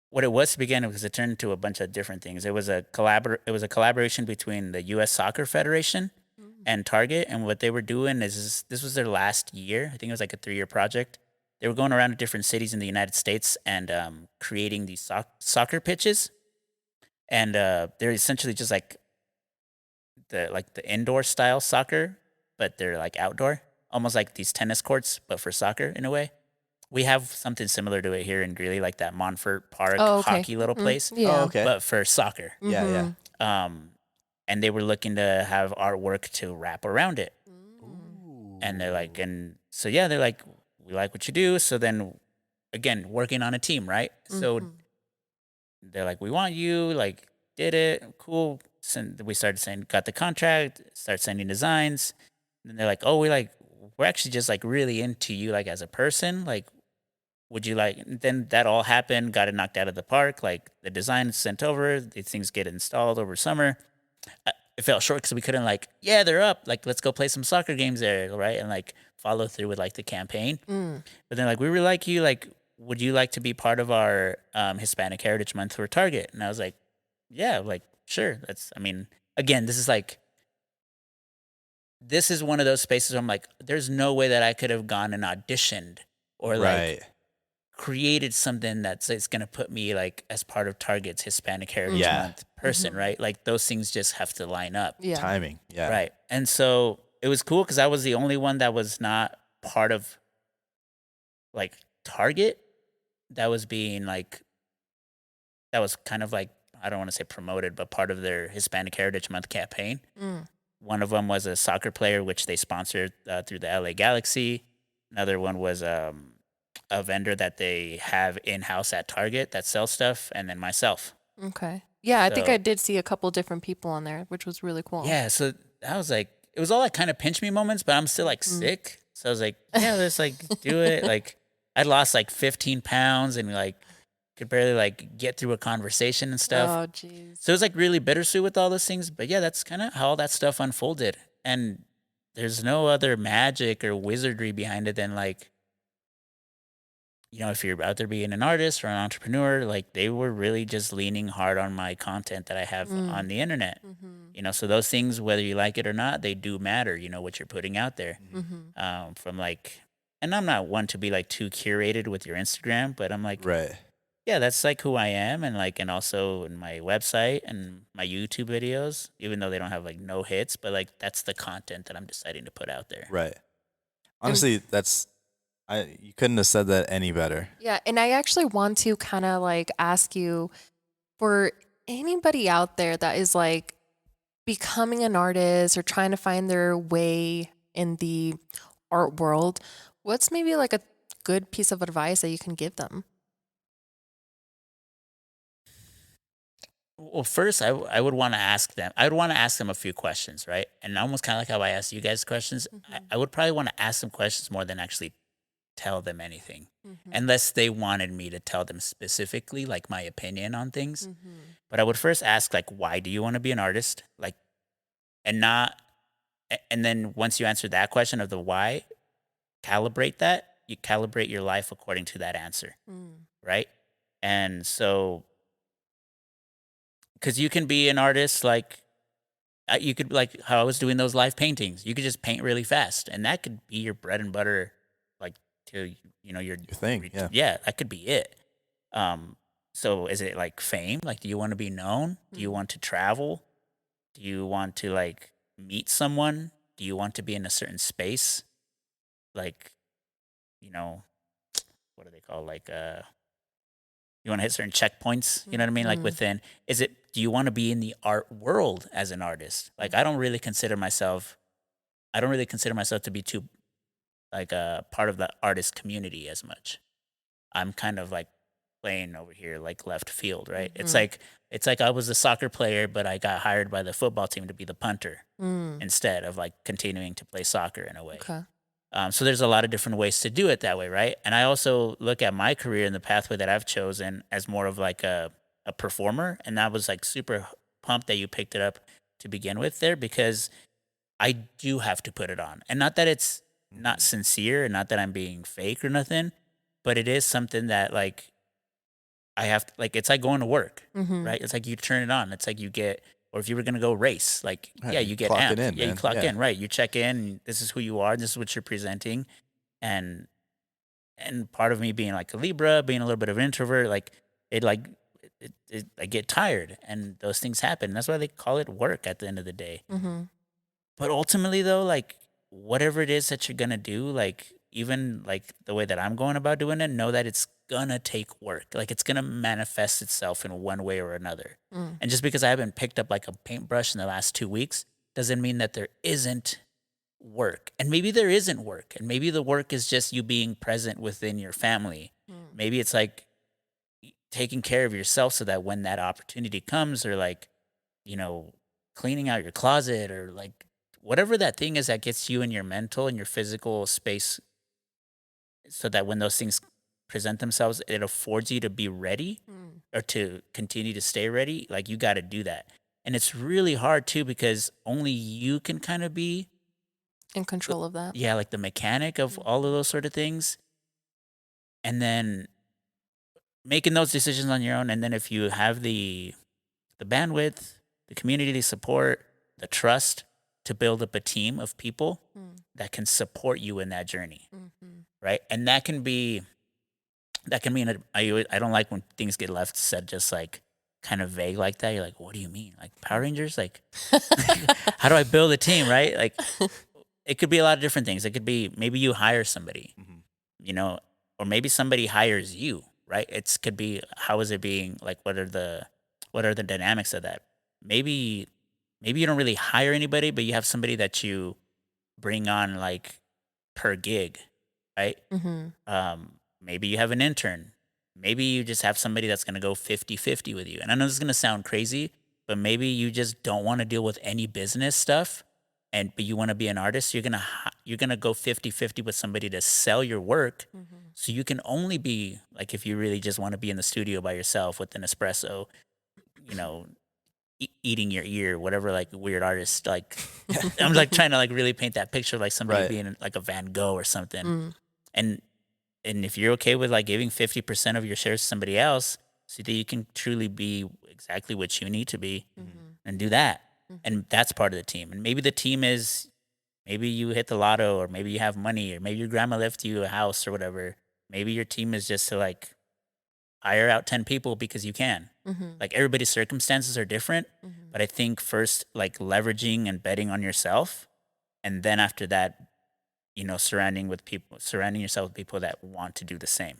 S3: what it was to begin because it turned into a bunch of different things. It was a collaboration between the U.S. Soccer Federation and Target. And what they were doing is this was their last year. I think it was like a 3-year project. they were going around to different cities in the United States and creating these soccer pitches, and they're essentially just like the indoor style soccer, but they're like outdoor, almost like these tennis courts, but for soccer in a way. We have something similar to it here in Greeley, like that Montfort Park
S1: Oh, okay.
S3: hockey little place,
S2: Oh,
S1: Yeah.
S2: okay.
S3: but for soccer.
S2: Yeah, yeah.
S3: And they were looking to have artwork to wrap around it. And they're like, and so yeah, they're like, we like what you do. So then, again, working on a team, right? So they're like, we want you. Like, did it, cool. So we started saying, got the contract, start sending designs. And they're like, oh, we're actually just like really into you, like as a person. Like, would you like? Then that all happened, got it knocked out of the park. Like the design is sent over, these things get installed over summer. It fell short because we couldn't like, yeah, they're up. Like, let's go play some soccer games there, right? And like follow through with like the campaign. But then like, we really like you. Like, would you like to be part of our Hispanic Heritage Month for Target? And I was like, yeah, like sure. I mean, again, this is one of those spaces where I'm like, there's no way that I could have gone and auditioned or like
S2: Right.
S3: created something that's going to put me like as part of Target's Hispanic Heritage
S2: Yeah.
S3: Month person, right? Like those things just have to line up.
S1: Yeah.
S2: Timing. Yeah.
S3: Right. And so it was cool because I was the only one that was not part of like Target that was being like, that was kind of like, I don't want to say promoted, but part of their Hispanic Heritage Month campaign. One of them was a soccer player, which they sponsored through the LA Galaxy. Another one was a vendor that they have in-house at Target that sells stuff. And then myself.
S1: Okay. Yeah, I think
S3: So-
S1: I did see a couple different people on there, which was really cool.
S3: Yeah, so I was like, it was all like kind of pinch me moments, but I'm still like sick. So I was like, yeah, let's like do it. Like I'd lost like 15 pounds and like could barely like get through a conversation and stuff.
S1: Oh, jeez.
S3: So it was like really bittersweet with all those things. But yeah, that's kind of how all that stuff unfolded. And there's no other magic or wizardry behind it than like, you know, if you're out there being an artist or an entrepreneur, like they were really just leaning hard on my content that I have on the internet. You know, so those things, whether you like it or not, they do matter, you know, what you're putting out there. From like, and I'm not one to be like too curated with your Instagram, but I'm like,
S2: Right.
S3: yeah, that's like who I am. And like, and also in my website and my YouTube videos, even though they don't have like no hits, but like that's the content that I'm deciding to put out there.
S2: Right. Honestly, you couldn't have said that any better.
S1: Yeah, and I actually want to kind of like ask you, for anybody out there that is like becoming an artist or trying to find their way in the art world, what's maybe like a good piece of advice that you can give them?
S3: Well, first, I would want to ask them. I would want to ask them a few questions, right? And almost kind of like how I asked you guys questions. I would probably want to ask them questions more than actually tell them anything, unless they wanted me to tell them specifically, like my opinion on things. But I would first ask, like, why do you want to be an artist? Like, and not, and then once you answer that question of the why, calibrate that. You calibrate your life according to that answer, right? And so, because you can be an artist like you could, like how I was doing those live paintings, you could just paint really fast and that could be your bread and butter, like to, you know, your
S2: thing, yeah.
S3: Yeah, that could be it. So is it like fame? Like, do you want to be known? Do you want to travel? Do you want to like meet someone? Do you want to be in a certain space? Like, you know, what do they call, like you want to hit certain checkpoints, you know what I mean? Like within, do you want to be in the art world as an artist? Like, I don't really consider myself to be too, like a part of the artist community as much. I'm kind of like playing over here, like left field, right? It's like I was a soccer player, but I got hired by the football team to be the punter instead of like continuing to play soccer in a way.
S1: Okay.
S3: So there's a lot of different ways to do it that way, right? And I also look at my career and the pathway that I've chosen as more of like a performer. And that was like super pumped that you picked it up to begin with there, because I do have to put it on. And not that it's not sincere and not that I'm being fake or nothing, but it is something that like I have to, like, it's like going to work, right? It's like you turn it on. It's like you get, or if you were going to go race, like,
S2: Right,
S3: yeah, you get
S2: clock
S3: amped.
S2: it in,
S3: Yeah, you
S2: man.
S3: clock
S2: Yeah.
S3: in, right? You check in. This is who you are. This is what you're presenting. And and part of me being like a Libra, being a little bit of an introvert, like it like I get tired, and those things happen. That's why they call it work at the end of the day.
S1: Mm-hmm.
S3: But ultimately, though, like whatever it is that you're gonna do, like even like the way that I'm going about doing it, know that it's gonna take work. Like it's gonna manifest itself in one way or another.
S1: Mm.
S3: And just because I haven't picked up like a paintbrush in the last 2 weeks doesn't mean that there isn't work. And maybe there isn't work. And maybe the work is just you being present within your family.
S1: Mm.
S3: Maybe it's like taking care of yourself so that when that opportunity comes, or like, you know, cleaning out your closet, or like whatever that thing is that gets you in your mental and your physical space, so that when those things present themselves, it affords you to be ready
S1: Mm.
S3: or to continue to stay ready. Like you got to do that. And it's really hard too, because only you can kind of be,
S1: In control of that.
S3: yeah, like the mechanic of all of those sort of things. And then making those decisions on your own. And then if you have the bandwidth, the community support, the trust to build up a team of people
S1: Mm.
S3: that can support you in that journey,
S1: Mm-hmm.
S3: right? And that can mean I don't like when things get left said just like kind of vague like that. You're like, what do you mean? Like Power Rangers? Like, how do I build a team, right? Like, it could be a lot of different things. It could be maybe you hire somebody, you know, or maybe somebody hires you, right? It's could be how is it being like what are the dynamics of that? Maybe you don't really hire anybody, but you have somebody that you bring on like per gig, right?
S1: Mm-hmm.
S3: Maybe you have an intern. Maybe you just have somebody that's going to go 50-50 with you. And I know this is going to sound crazy, but maybe you just don't want to deal with any business stuff, but you want to be an artist. You're going to go 50-50 with somebody to sell your work.
S1: Mm-hmm.
S3: So you can only be like, if you really just want to be in the studio by yourself with an espresso, you know, eating your ear, whatever, like weird artist, like I'm like trying to like really paint that picture of like somebody
S2: Right.
S3: being like a Van Gogh or something.
S1: Mm.
S3: And if you're okay with like giving 50% of your shares to somebody else so that you can truly be exactly what you need to be,
S1: Mm-hmm.
S3: and do that.
S1: Mhm.
S3: And that's part of the team. And maybe the team is, maybe you hit the lotto, or maybe you have money, or maybe your grandma left you a house or whatever. Maybe your team is just to like hire out 10 people because you can.
S1: Mm-hmm.
S3: Like everybody's circumstances are different,
S1: Mm-hmm.
S3: but I think first like leveraging and betting on yourself, and then after that, you know, surrounding yourself with people that want to do the same.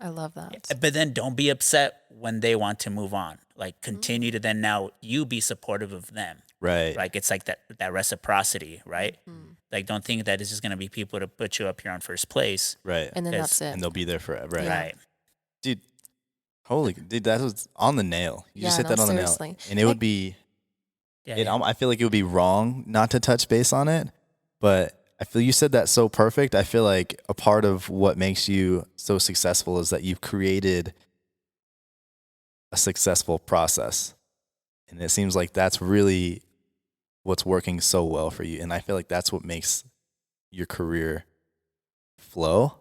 S1: I love that.
S3: But then don't be upset when they want to move on. Like continue to then now you be supportive of them.
S2: Right.
S3: Like it's like that reciprocity, right?
S1: Mm.
S3: Like don't think that it's just gonna be people to put you up here on first place.
S2: Right.
S1: And then
S3: 'Cause-
S1: that's it.
S2: And they'll be there forever. Right.
S1: Yeah.
S3: Right.
S2: Dude, dude, that was on the nail. You just
S1: Yeah,
S2: hit that
S1: no,
S2: on the
S1: seriously.
S2: nail. And it would be,
S3: Yeah.
S2: I feel like it would be wrong not to touch base on it, but I feel you said that so perfect. I feel like a part of what makes you so successful is that you've created a successful process. And it seems like that's really what's working so well for you. And I feel like that's what makes your career flow.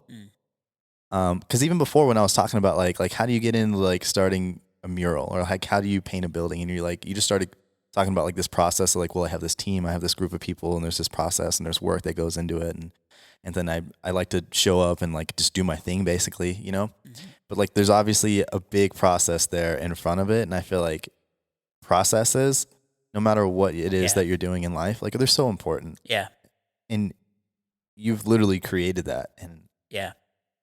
S2: Because even before, when I was talking about like how do you get into like starting a mural, or like how do you paint a building, and you just started talking about like this process of like, well, I have this team, I have this group of people, and there's this process and there's work that goes into it, and then I like to show up and like just do my thing basically, you know. But like there's obviously a big process there in front of it, and I feel like processes, no matter what it is that you're doing in life, like they're so important.
S3: Yeah.
S2: And you've literally created that. And
S3: Yeah.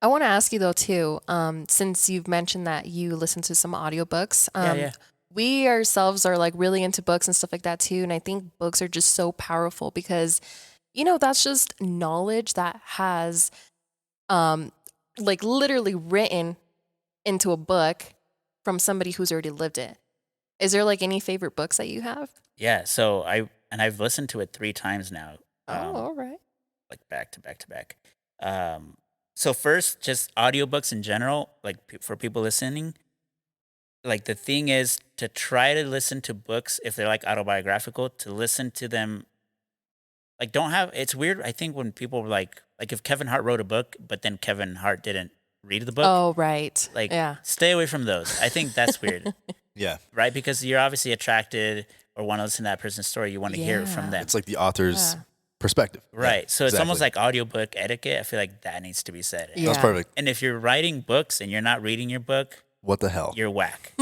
S1: I want to ask you though too, since you've mentioned that you listen to some audiobooks,
S3: Yeah.
S1: we ourselves are like really into books and stuff like that too. And I think books are just so powerful because, you know, that's just knowledge that has like literally written into a book from somebody who's already lived it. Is there like any favorite books that you have?
S3: Yeah. So I've listened to it 3 times now.
S1: All right.
S3: Like back to back to back. So first, just audiobooks in general, like for people listening, like the thing is to try to listen to books if they're like autobiographical, to listen to them. Like it's weird. I think when people were like if Kevin Hart wrote a book, but then Kevin Hart didn't read the book,
S1: Oh, right.
S3: like
S1: yeah.
S3: stay away from those. I think that's weird,
S2: yeah,
S3: right? Because you're obviously attracted or want to listen to that person's story. You want to hear it from
S1: Yeah.
S3: them.
S2: it's like the author's
S1: Yeah.
S2: perspective.
S3: Right.
S2: Yeah,
S3: So it's almost
S2: exactly.
S3: like audiobook etiquette. I feel like that needs to be said.
S1: Yeah.
S2: That's perfect.
S3: And if you're writing books and you're not reading your book,
S2: What the hell?
S3: you're whack.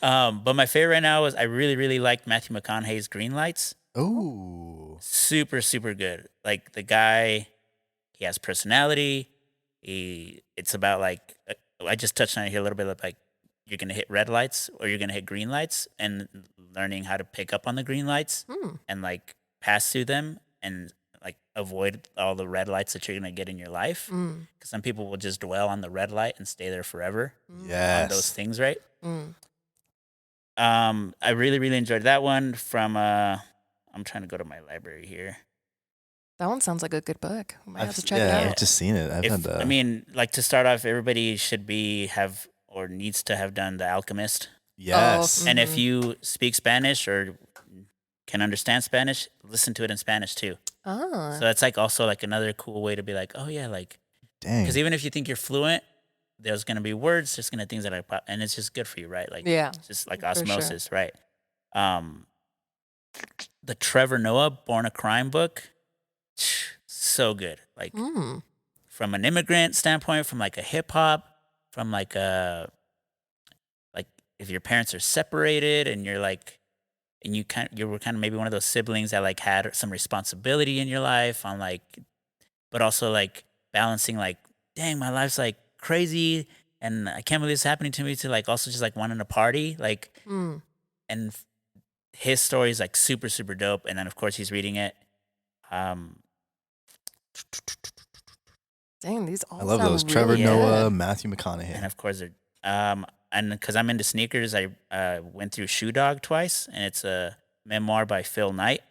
S3: But my favorite right now is I really, really like Matthew McConaughey's Green Lights.
S2: Ooh.
S3: Super, super good. Like the guy, he has personality. It's about like, I just touched on it here a little bit. Like you're gonna hit red lights or you're gonna hit green lights, and learning how to pick up on the green lights and like pass through them and like avoid all the red lights that you're gonna get in your life. Because some people will just dwell on the red light and stay there forever on those
S2: Yes.
S3: things, right?
S1: Mm.
S3: I really, really enjoyed that one from I'm trying to go to my library here.
S1: That one sounds like a good book. We might have to check
S2: yeah,
S1: it
S2: I've
S1: out.
S2: just seen it.
S3: I mean, like to start off, everybody should have or needs to have done The Alchemist.
S2: yes.
S3: And if you speak Spanish or can understand Spanish, listen to it in Spanish too.
S1: Ah.
S3: So that's like also like another cool way to be like, oh yeah, like
S2: Dang.
S3: because even if you think you're fluent, there's gonna be words, there's gonna things that are pop, and it's just good for you, right? Like
S1: Yeah,
S3: it's just like
S1: for sure.
S3: osmosis, right? The Trevor Noah Born a Crime book, so good. Like
S1: Mm.
S3: from an immigrant standpoint, from like a hip hop, from like a like if your parents are separated and you're like and you were kind of maybe one of those siblings that like had some responsibility in your life on like but also like balancing like dang my life's like crazy and I can't believe this is happening to me to like also just like wanting to party like
S1: Mm.
S3: and his story is like super super dope and then of course he's reading it
S1: Dang, these all
S2: I love
S1: sound
S2: those. Trevor
S1: really
S2: Noah,
S1: good.
S2: Matthew McConaughey.
S3: and of course they're and because I'm into sneakers I went through Shoe Dog twice and it's a memoir by Phil Knight,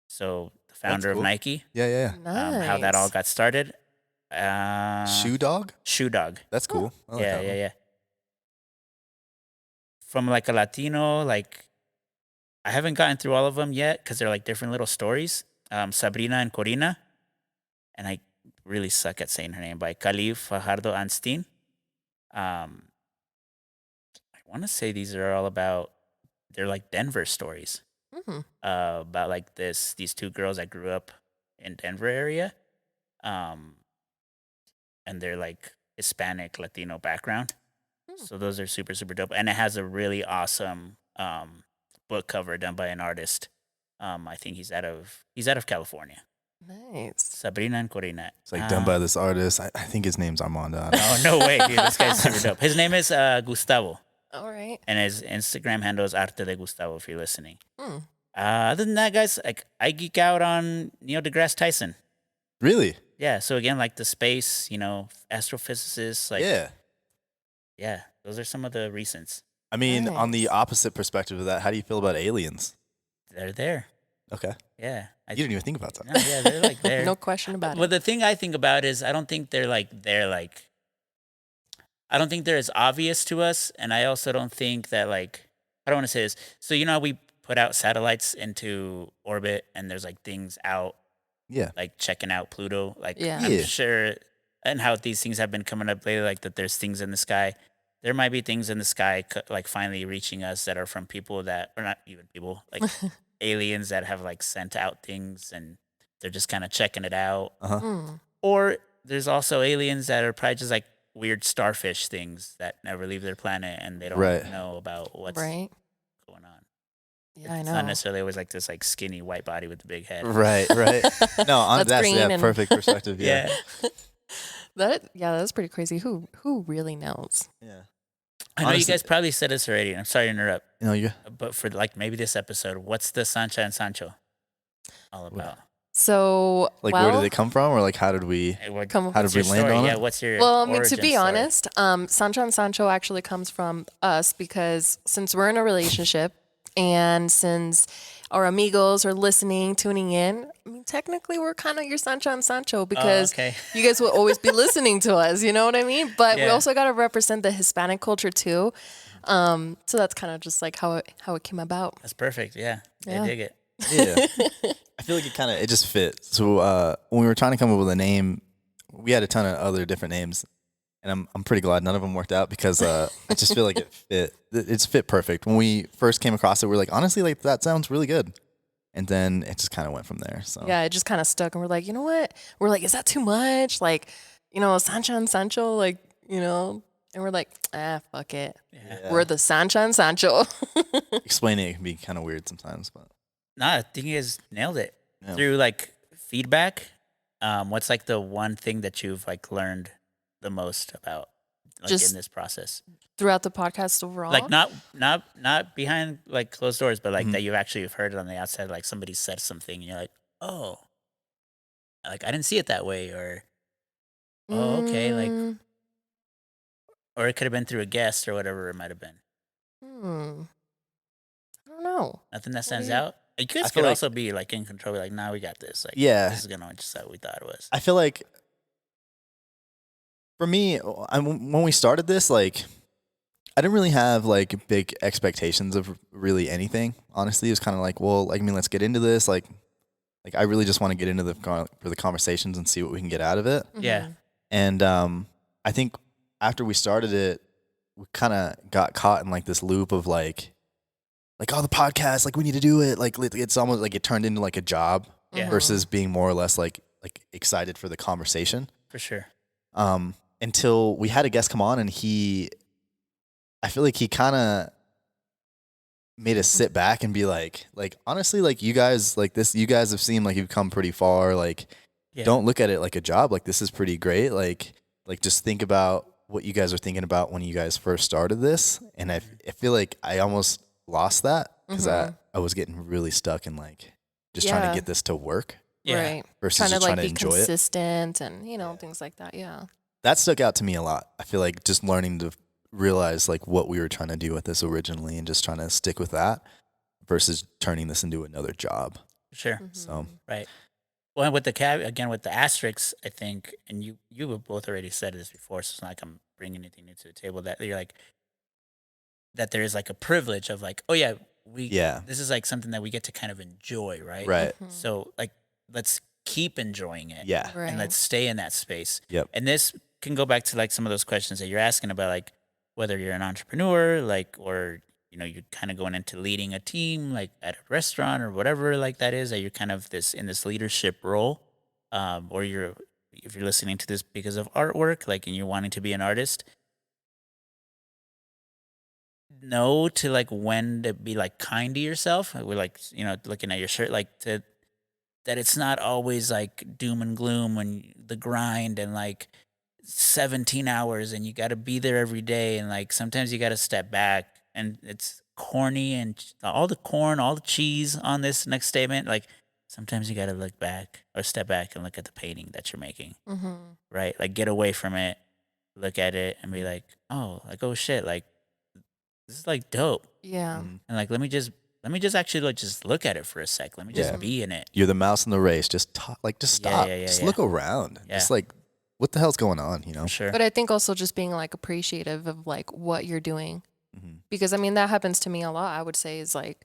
S3: so the founder
S2: cool.
S3: of Nike.
S2: Yeah.
S1: Nice.
S3: How that all got started.
S2: Shoe Dog?
S3: Shoe Dog.
S2: That's cool. I like that one.
S3: Yeah. From like a Latino, like I haven't gotten through all of them yet because they're like different little stories. Sabrina and Corina, and I really suck at saying her name, by Khalif Fajardo Anstein. I want to say these are all about they're like Denver stories
S1: Mhm.
S3: about like these two girls that grew up in Denver area, and they're like Hispanic Latino background. So those are super super dope, and it has a really awesome book cover done by an artist. I think he's out of California.
S1: Nice.
S3: Sabrina and Corina.
S2: It's like done by this artist. I think his name's Armando. I don't know.
S3: Oh no way, dude! This guy's super dope. His name is Gustavo,
S1: All right.
S3: and his Instagram handle is Arte de Gustavo. If you're listening.
S1: Hmm.
S3: Other than that, guys, like I geek out on Neil deGrasse Tyson.
S2: Really?
S3: Yeah. So again, like the space, astrophysicists. Like yeah, those are some of the recents.
S2: I mean, on the
S1: Nice.
S2: opposite perspective of that, how do you feel about aliens?
S3: They're there.
S2: Okay.
S3: Yeah.
S2: You didn't even think about that.
S3: No, yeah, they're like there.
S1: No question about
S3: But
S1: it.
S3: the thing I think about is I don't think they're like I don't think they're as obvious to us, and I also don't think that like I don't want to say this. So how we put out satellites into orbit, and there's like things out
S2: Yeah.
S3: like checking out Pluto. Like
S1: Yeah.
S3: I'm
S2: Yeah.
S3: sure, and how these things have been coming up lately, like that there's things in the sky. There might be things in the sky like finally reaching us that are from people that or not even people like aliens that have like sent out things and they're just kind of checking it out.
S1: Mm.
S3: Or there's also aliens that are probably just like weird starfish things that never leave their planet and they don't
S2: Right.
S3: know about what's
S1: Right.
S3: going on.
S1: Yeah, I
S3: It's
S1: know.
S3: not necessarily always like this like skinny white body with a big head.
S2: Right. No,
S1: That's
S2: that's
S1: green and-
S2: perfect perspective. Yeah.
S1: That's pretty crazy. Who really knows?
S2: Yeah.
S3: I know
S2: Honestly-
S3: you guys probably said this already. And I'm sorry to interrupt,
S2: You know, you
S3: but for like maybe this episode, what's the Sancha and Sancho all about?
S1: So
S2: like
S1: well,
S2: where did they come from, or like how did we?
S3: Hey, what-
S1: Come-
S2: How
S3: what's
S2: did we
S3: your
S2: land
S3: story?
S2: on
S3: Yeah,
S2: it?
S3: what's your
S1: well, I mean, to
S3: origin
S1: be
S3: story?
S1: honest, Sancho and Sancho actually comes from us because since we're in a relationship and since our amigos are listening, tuning in, I mean, technically we're kind of your Sancho and Sancho because
S3: okay.
S1: you guys will always be listening to us. You know what I mean? But we
S3: Yeah.
S1: also got to represent the Hispanic culture too. So that's kind of just like how it came about.
S3: That's perfect. Yeah,
S1: Yeah.
S3: I dig it.
S2: Yeah. I feel like it just fit. So when we were trying to come up with a name, we had a ton of other different names, and I'm pretty glad none of them worked out because I just feel like it fit. It's fit perfect. When we first came across it, we were like, honestly, like that sounds really good. And then it just kind of went from there. So
S1: Yeah, it just kind of stuck. And we're like, you know what? We're like, is that too much? Like, Sancha and Sancho, like, and we're like, fuck it.
S3: Yeah.
S1: We're the Sancha and Sancho.
S2: explaining it can be kind of weird sometimes, but
S3: Nah, I think you guys nailed it.
S2: Yeah.
S3: Through like feedback, what's like the one thing that you've like learned the most about like
S1: Just
S3: in this process?
S1: Throughout the podcast overall.
S3: Like not behind like closed doors, but like that you've actually heard it on the outside, like somebody said something and you're like, oh, like I didn't see it that way, or oh, okay, like, or it could have been through a guest or whatever it might have been.
S1: I don't know.
S3: Nothing that stands
S1: do you-
S3: out. You guys
S2: feel
S3: could
S2: like-
S3: also be like in control, like, nah, we got this. Like,
S2: Yeah.
S3: this is gonna just how we thought it was.
S2: I feel like for me, when we started this, like, I didn't really have like big expectations of really anything. Honestly, it was kind of like, well, like, I mean, let's get into this. Like I really just want to get into the conversations and see what we can get out of it.
S3: Yeah.
S2: And I think after we started it, we kind of got caught in like this loop of like, oh, the podcast, like we need to do it. Like it's almost like it turned into like a job
S3: Yeah.
S2: versus being more or less like excited for the conversation.
S3: For sure.
S2: Until we had a guest come on and I feel like he kind of made us sit back and be like honestly, like you guys have seemed like you've come pretty far. Like,
S3: Yeah.
S2: don't look at it like a job. Like, this is pretty great. Like just think about what you guys were thinking about when you guys first started this. And I feel like I almost lost that because I was getting really stuck in like just trying
S1: Yeah.
S2: to get this to work
S3: Yeah.
S1: Right.
S2: versus
S1: Trying to
S2: just
S1: like
S2: trying to
S1: be
S2: enjoy it.
S1: consistent and, things like that. Yeah.
S2: That stuck out to me a lot. I feel like just learning to realize like what we were trying to do with this originally and just trying to stick with that versus turning this into another job.
S3: For sure.
S2: So
S3: Right. Well, with with the asterisks, I think, and you have both already said this before, so it's not like I'm bringing anything new to the table, that you're like, that there is like a privilege of like, oh yeah, this is like something that we get to kind of enjoy, right?
S2: right.
S3: So like, let's keep enjoying it.
S2: Yeah.
S1: Right.
S3: And let's stay in that space.
S2: Yep.
S3: And this can go back to like some of those questions that you're asking about, like whether you're an entrepreneur, like, or, you're kind of going into leading a team, like at a restaurant or whatever, like that is, that you're kind of in this leadership role, or if you're listening to this because of artwork, like, and you're wanting to be an artist, know to like when to be like kind to yourself. We're like, looking at your shirt, like that it's not always like doom and gloom when the grind and like 17 hours and you got to be there every day. And like, sometimes you got to step back, and it's corny and all the corn, all the cheese on this next statement. Like, sometimes you got to look back or step back and look at the painting that you're making, right? Like, get away from it, look at it and be like, oh shit, like this is like dope.
S1: Yeah.
S2: Mm-hmm.
S3: And like, let me just actually like just look at it for a sec. Let me just
S2: Yeah.
S3: be in it.
S2: You're the mouse in the race. Just stop.
S3: Yeah,
S2: Just
S3: yeah.
S2: look around.
S3: Yeah.
S2: Just like, what the hell's going on?
S3: For sure.
S1: But I think also just being like appreciative of like what you're doing.
S2: Mhm.
S1: Because I mean, that happens to me a lot. I would say is like,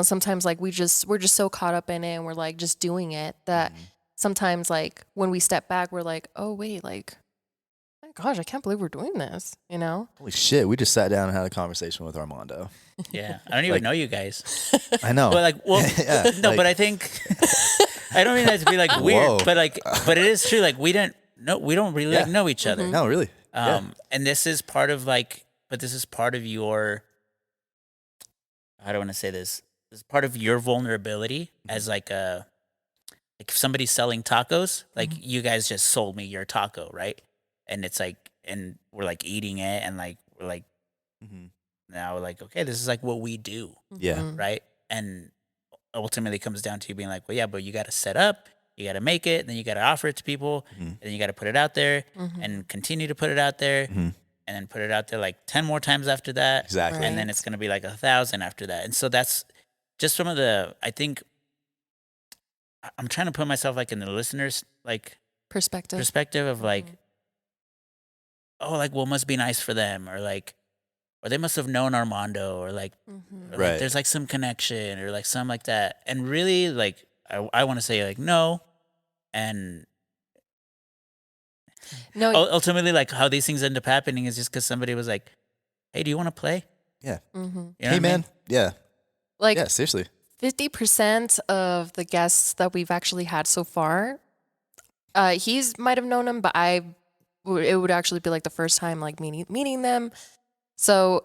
S1: sometimes like we're just so caught up in it and we're like just doing it that sometimes like when we step back, we're like, oh wait, like, my gosh, I can't believe we're doing this,
S2: Holy shit! We just sat down and had a conversation with Armando.
S3: Yeah. I don't even know you guys.
S2: I know.
S3: But like, well,
S2: Yeah,
S3: no,
S2: like-
S3: but I think I don't mean that to be like weird,
S2: Whoa.
S3: but it is true. Like, we don't really like know each other.
S2: No, really. Yeah.
S3: And this is part of like, but this is part of your, I don't want to say this. This is part of your vulnerability as like if somebody's selling tacos, like you guys just sold me your taco, right? And it's like, and we're like eating it, and like we're like
S2: Mhm.
S3: now like, okay, this is like what we do,
S2: Yeah.
S3: right? And ultimately it comes down to you being like, well, yeah, but you got to set up, you got to make it, then you got to offer it to people, and then you got to put it out there and continue to put it out there, and then put it out there like 10 more times after that.
S2: Exactly.
S3: And then it's going to be like 1,000 after that. And so that's just some of the, I think I'm trying to put myself like in the listener's like perspective of like, oh, like, well, it must be nice for them, or like, or they must have known Armando, or like, or like
S2: Right.
S3: there's like some connection or like something like that. And really, like, I want to say like no, and
S1: No,
S3: ultimately, like how these things end up happening is just because somebody was like, "Hey, do you want to play?"
S2: Yeah.
S3: You know what
S2: Hey,
S3: I mean?
S2: man. Yeah.
S1: like
S2: Yeah. Seriously.
S1: 50% of the guests that we've actually had so far, he's might have known him, but it would actually be like the first time like meeting them. So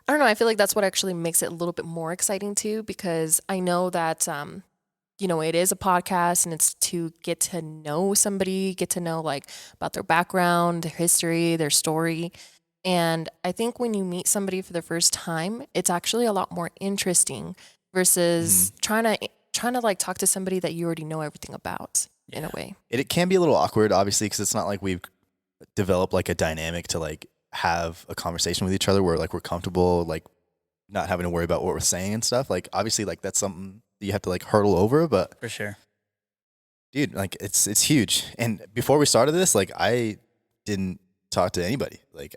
S1: I don't know. I feel like that's what actually makes it a little bit more exciting too, because I know that it is a podcast and it's to get to know somebody, get to know like about their background, their history, their story. And I think when you meet somebody for the first time, it's actually a lot more interesting versus trying to like talk to somebody that you already know everything about in a way.
S2: It can be a little awkward, obviously, because it's not like we've developed like a dynamic to like have a conversation with each other where like we're comfortable, like not having to worry about what we're saying and stuff. Like obviously, like that's something that you have to like hurdle over. But
S3: For sure.
S2: dude, like it's huge. And before we started this, like I didn't talk to anybody. Like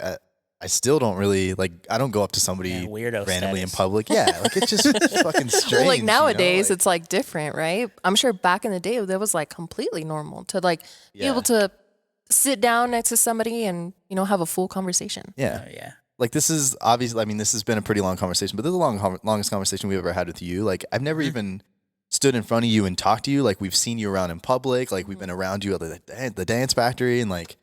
S2: I still don't really like. I don't go up to somebody
S3: Weirdo
S2: randomly in
S3: status.
S2: public. Yeah, like it's just fucking strange.
S1: Well, like nowadays,
S2: Like,
S1: it's like different, right? I'm sure back in the day, that was like completely normal to like be able to sit down next to somebody and have a full conversation.
S2: yeah.
S3: Oh, yeah.
S2: Like this is obviously. I mean, this has been a pretty long conversation, but this is the longest conversation we've ever had with you. Like I've never even stood in front of you and talked to you. Like we've seen you around in public. Like we've been around you at the dance factory, and like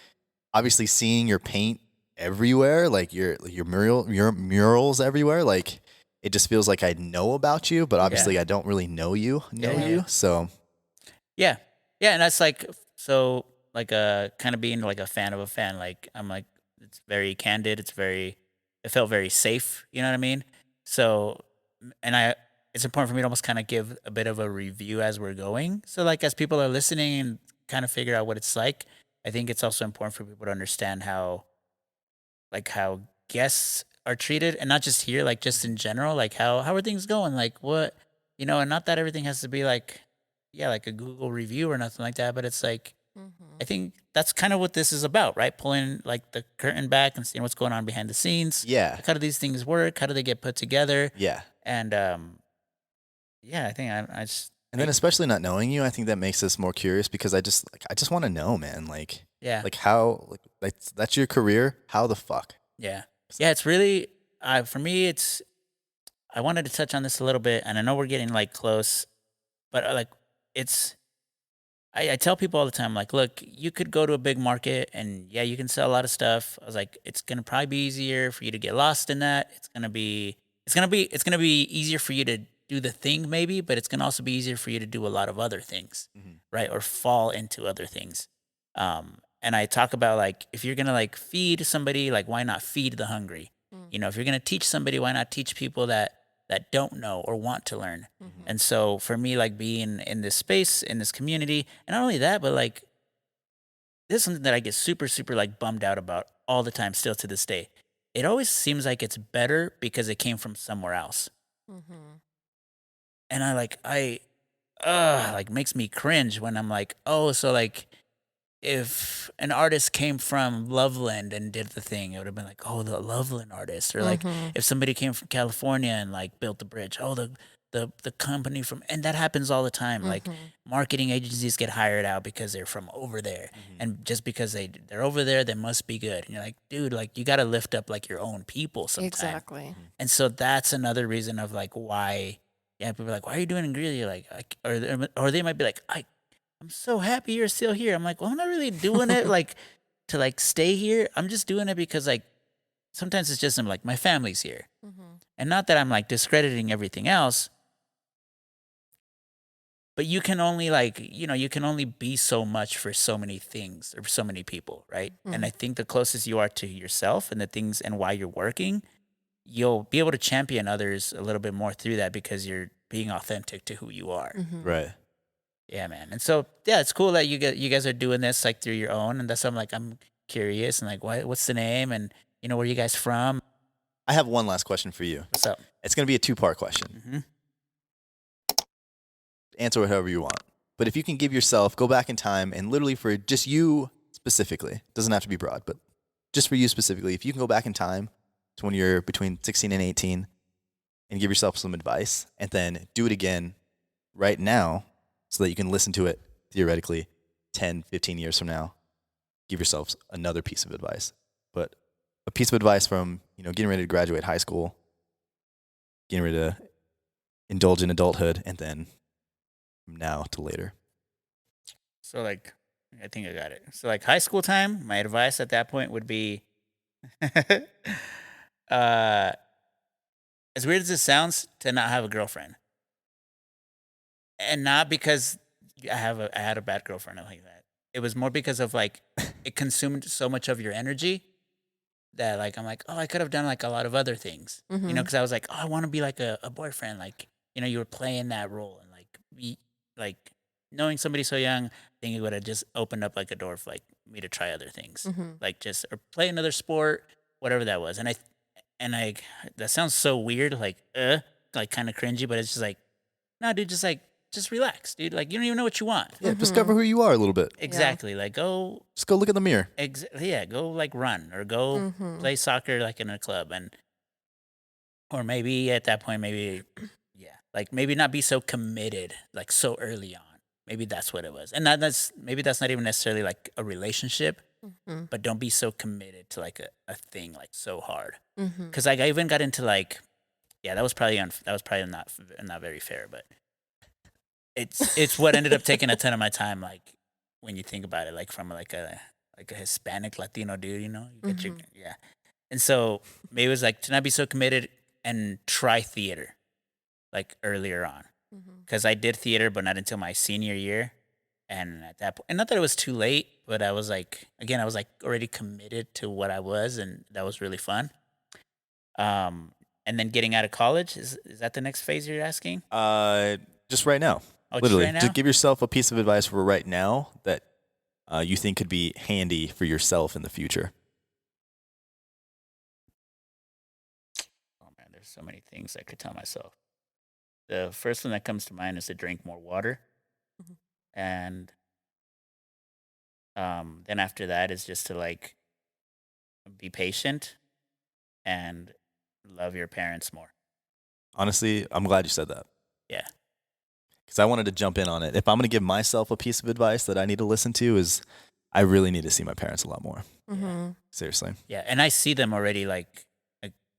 S2: obviously seeing your paint everywhere, like your murals everywhere. Like it just feels like I know about you, but obviously I don't really know you. So
S3: Yeah. Yeah. And that's like, so like kind of being like a fan of a fan. Like I'm like, it's very candid. It felt very safe. You know what I mean? So, it's important for me to almost kind of give a bit of a review as we're going. So like, as people are listening and kind of figure out what it's like, I think it's also important for people to understand how guests are treated, and not just here, like just in general, like how are things going? Like what, and not that everything has to be like, yeah, like a Google review or nothing like that, but it's like, I think that's kind of what this is about, right? Pulling like the curtain back and seeing what's going on behind the scenes.
S2: yeah,
S3: Like, how do these things work? How do they get put together?
S2: yeah.
S3: And yeah, I think I just,
S2: And then especially not knowing you, I think that makes us more curious because I just want to know, man. Like
S3: yeah,
S2: like how like that's your career. How the fuck?
S3: yeah, yeah. It's really, for me, it's. I wanted to touch on this a little bit, and I know we're getting like close, but like it's. I tell people all the time, like, look, you could go to a big market and yeah, you can sell a lot of stuff. I was like, it's gonna probably be easier for you to get lost in that. It's gonna be easier for you to do the thing maybe, but it's gonna also be easier for you to do a lot of other things, right? Or fall into other things. And I talk about like, if you're gonna like feed somebody, like why not feed the hungry? If you're gonna teach somebody, why not teach people that don't know or want to learn? And so for me, like being in this space, in this community, and not only that, but like this is something that I get super, super like bummed out about all the time, still to this day. It always seems like it's better because it came from somewhere else. And like makes me cringe when I'm like, oh, so like if an artist came from Loveland and did the thing, it would have been like, oh, the Loveland artist. Or like if somebody came from California and like built the bridge, oh, the company from, and that happens all the time. Like marketing agencies get hired out because they're from over there. And just because they're over there, they must be good. And you're like, dude, like you got to lift up like your own people sometimes.
S1: Exactly.
S3: And so that's another reason of like why, yeah, people are like, why are you doing in Greeley? Like, or they might be like, I'm so happy you're still here. I'm like, well, I'm not really doing it like to like stay here. I'm just doing it because like sometimes it's just I'm like my family's here, and not that I'm like discrediting everything else. But you can only you can only be so much for so many things or so many people, right? And I think the closest you are to yourself and the things and why you're working, you'll be able to champion others a little bit more through that because you're being authentic to who you are.
S2: Right.
S3: Yeah, man. And so, yeah, it's cool that you guys are doing this like through your own. And that's why I'm curious and like, what's the name? And, where are you guys from?
S2: I have one last question for you.
S3: What's up?
S2: It's going to be a 2-part question. Answer it however you want. But if you can give yourself, go back in time and literally for just you specifically, doesn't have to be broad, but just for you specifically, if you can go back in time to when you're between 16 and 18 and give yourself some advice and then do it again right now so that you can listen to it theoretically 10, 15 years from now, give yourselves another piece of advice. But a piece of advice from, getting ready to graduate high school, getting ready to indulge in adulthood, and then from now to later.
S3: So like, I think I got it. So like high school time, my advice at that point would be, uh, as weird as it sounds, to not have a girlfriend, and not because I had a bad girlfriend or like that. It was more because of like it consumed so much of your energy that like I'm like, oh, I could have done like a lot of other things, because I was like, oh, I want to be like a boyfriend, like you were playing that role and like be like knowing somebody so young, I think it would have just opened up like a door for like me to try other things, like just or play another sport, whatever that was, and I that sounds so weird, like kind of cringy, but it's just like, no, dude, just relax, dude. Like you don't even know what you want.
S2: Yeah, discover who you are a little bit.
S3: Exactly. Like go
S2: Just go look in the mirror.
S3: yeah, go like run or go play soccer like in a club or maybe at that point maybe yeah, like maybe not be so committed like so early on. Maybe that's what it was. And that's not even necessarily like a relationship, but don't be so committed to like a thing like so hard. Cuz like I even got into like yeah, that was probably not very fair, but it's what ended up taking a ton of my time, like when you think about it, like from like a Hispanic Latino dude, you get your yeah. And so maybe it was like to not be so committed and try theater like earlier on, because I did theater, but not until my senior year. And at that point, and not that it was too late, but I was like, again, I was like already committed to what I was, and that was really fun. And then getting out of college is that the next phase you're asking?
S2: Just right now.
S3: Oh, just
S2: Literally,
S3: right now?
S2: just give yourself a piece of advice for right now that you think could be handy for yourself in the future.
S3: Oh man, there's so many things I could tell myself. The first one that comes to mind is to drink more water, and then after that is just to like be patient and love your parents more.
S2: Honestly, I'm glad you said that.
S3: Yeah.
S2: Because I wanted to jump in on it. If I'm going to give myself a piece of advice that I need to listen to is I really need to see my parents a lot more. Seriously.
S3: Yeah, and I see them already like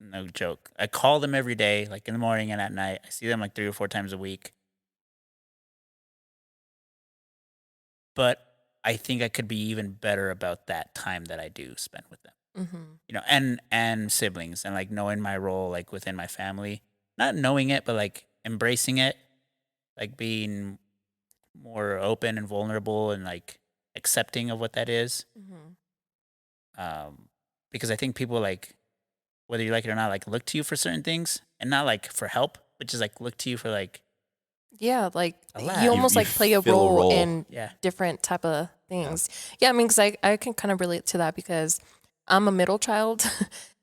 S3: no joke. I call them every day, like in the morning and at night. I see them like 3 or 4 times a week. But I think I could be even better about that time that I do spend with them. And siblings and like knowing my role like within my family. Not knowing it, but like embracing it, like being more open and vulnerable and like accepting of what that is. Because I think people like, whether you like it or not, like look to you for certain things and not like for help, but just like look to you for like,
S1: Yeah, like
S3: laugh.
S1: you almost
S2: You
S1: like play a
S2: fill a
S1: role,
S2: role.
S1: in
S3: Yeah.
S1: different type of things. Yeah, I mean, because I can kind of relate to that because I'm a middle child.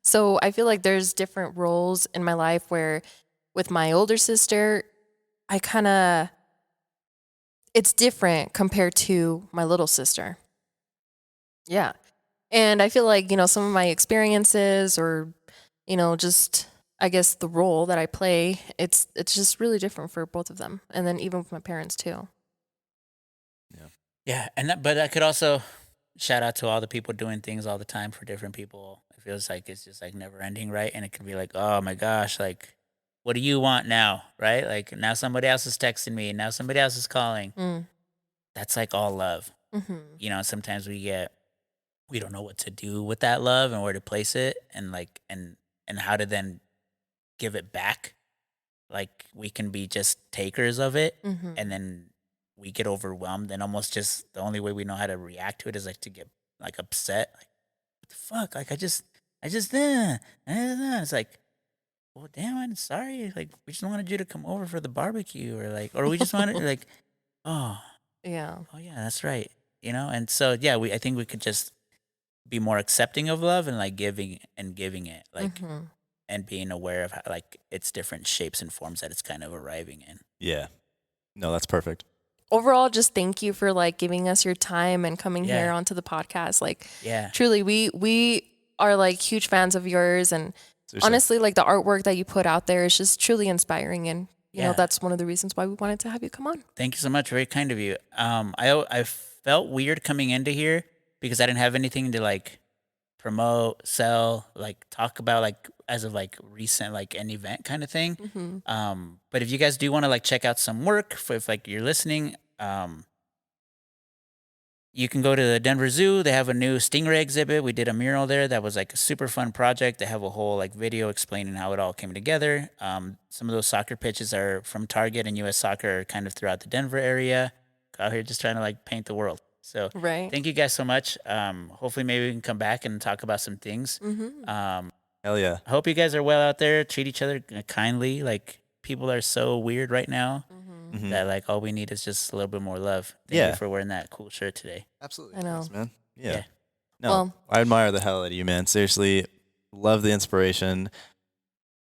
S1: So I feel like there's different roles in my life where with my older sister, it's different compared to my little sister. Yeah. And I feel like, some of my experiences or, just I guess the role that I play, it's just really different for both of them. And then even with my parents too.
S3: Yeah, but I could also shout out to all the people doing things all the time for different people. It feels like it's just like never ending, right? And it could be like, oh my gosh, like, what do you want now, right? Like now somebody else is texting me, and now somebody else is calling. That's like all love. Sometimes we don't know what to do with that love and where to place it, and like and how to then give it back. Like we can be just takers of it, and then we get overwhelmed, and almost just the only way we know how to react to it is like to get like upset, like what the fuck, like I just it's like, well damn, I'm sorry, like we just wanted you to come over for the barbecue, or we just wanted like, oh
S1: Yeah.
S3: yeah, that's right, and so yeah, I think we could just be more accepting of love and like giving it, like and being aware of how, like its different shapes and forms that it's kind of arriving in.
S2: Yeah. No, that's perfect.
S1: Overall, just thank you for like giving us your time and coming
S3: Yeah.
S1: here onto the podcast. Like,
S3: Yeah.
S1: truly, we are like huge fans of yours, and
S2: Seriously.
S1: honestly, like the artwork that you put out there is just truly inspiring, and you know
S3: Yeah.
S1: that's one of the reasons why we wanted to have you come on.
S3: Thank you so much. Very kind of you. I felt weird coming into here because I didn't have anything to like promote, sell, like talk about like as of like recent like an event kind of thing. But if you guys do want to like check out some work, for if like you're listening, you can go to the Denver Zoo. They have a new stingray exhibit. We did a mural there that was like a super fun project. They have a whole like video explaining how it all came together. Some of those soccer pitches are from Target and U.S. Soccer are kind of throughout the Denver area. Out here just trying to like paint the world. So
S1: Right.
S3: thank you guys so much. Hopefully maybe we can come back and talk about some things.
S2: Hell yeah.
S3: I hope you guys are well out there. Treat each other kindly. Like people are so weird right now that like all we need is just a little bit more love. Thank you for wearing that cool shirt today.
S2: Absolutely.
S1: I know.
S2: Thanks, man. Yeah.
S3: Yeah.
S2: No,
S1: Well-
S2: I admire the hell out of you, man. Seriously, love the inspiration.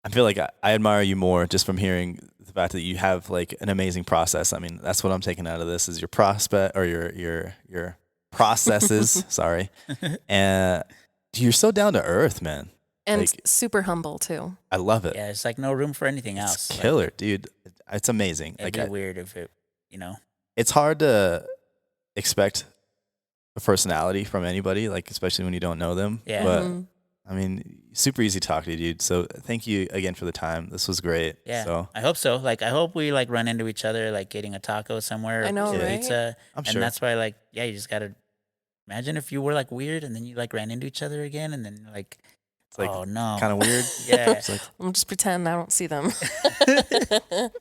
S2: I feel like I admire you more just from hearing the fact that you have like an amazing process. I mean, that's what I'm taking out of this is your prospect or your processes. Sorry, and you're so down to earth, man.
S1: And
S2: Like-
S1: super humble too.
S2: I love it.
S3: Yeah, it's like no room for anything
S2: It's
S3: else. Like,
S2: killer, dude. It's amazing.
S3: it'd
S2: Like
S3: be weird if it, you know.
S2: it's hard to expect a personality from anybody, like especially when you don't know them.
S3: Yeah.
S2: But
S1: Mhm.
S2: I mean, super easy to talk to you, dude. So thank you again for the time. This was great.
S3: Yeah,
S2: So
S3: I hope so. Like, I hope we like run into each other, like getting a taco somewhere.
S1: I know,
S3: or
S1: right?
S3: Pizza.
S2: I'm
S3: And
S2: sure.
S3: that's why, like, yeah, you just gotta imagine if you were like weird and then you like ran into each other again, and then like,
S2: It's like
S3: oh no,
S2: kind of weird.
S3: yeah,
S2: It's like,
S1: I'm just pretend I don't see them.
S3: put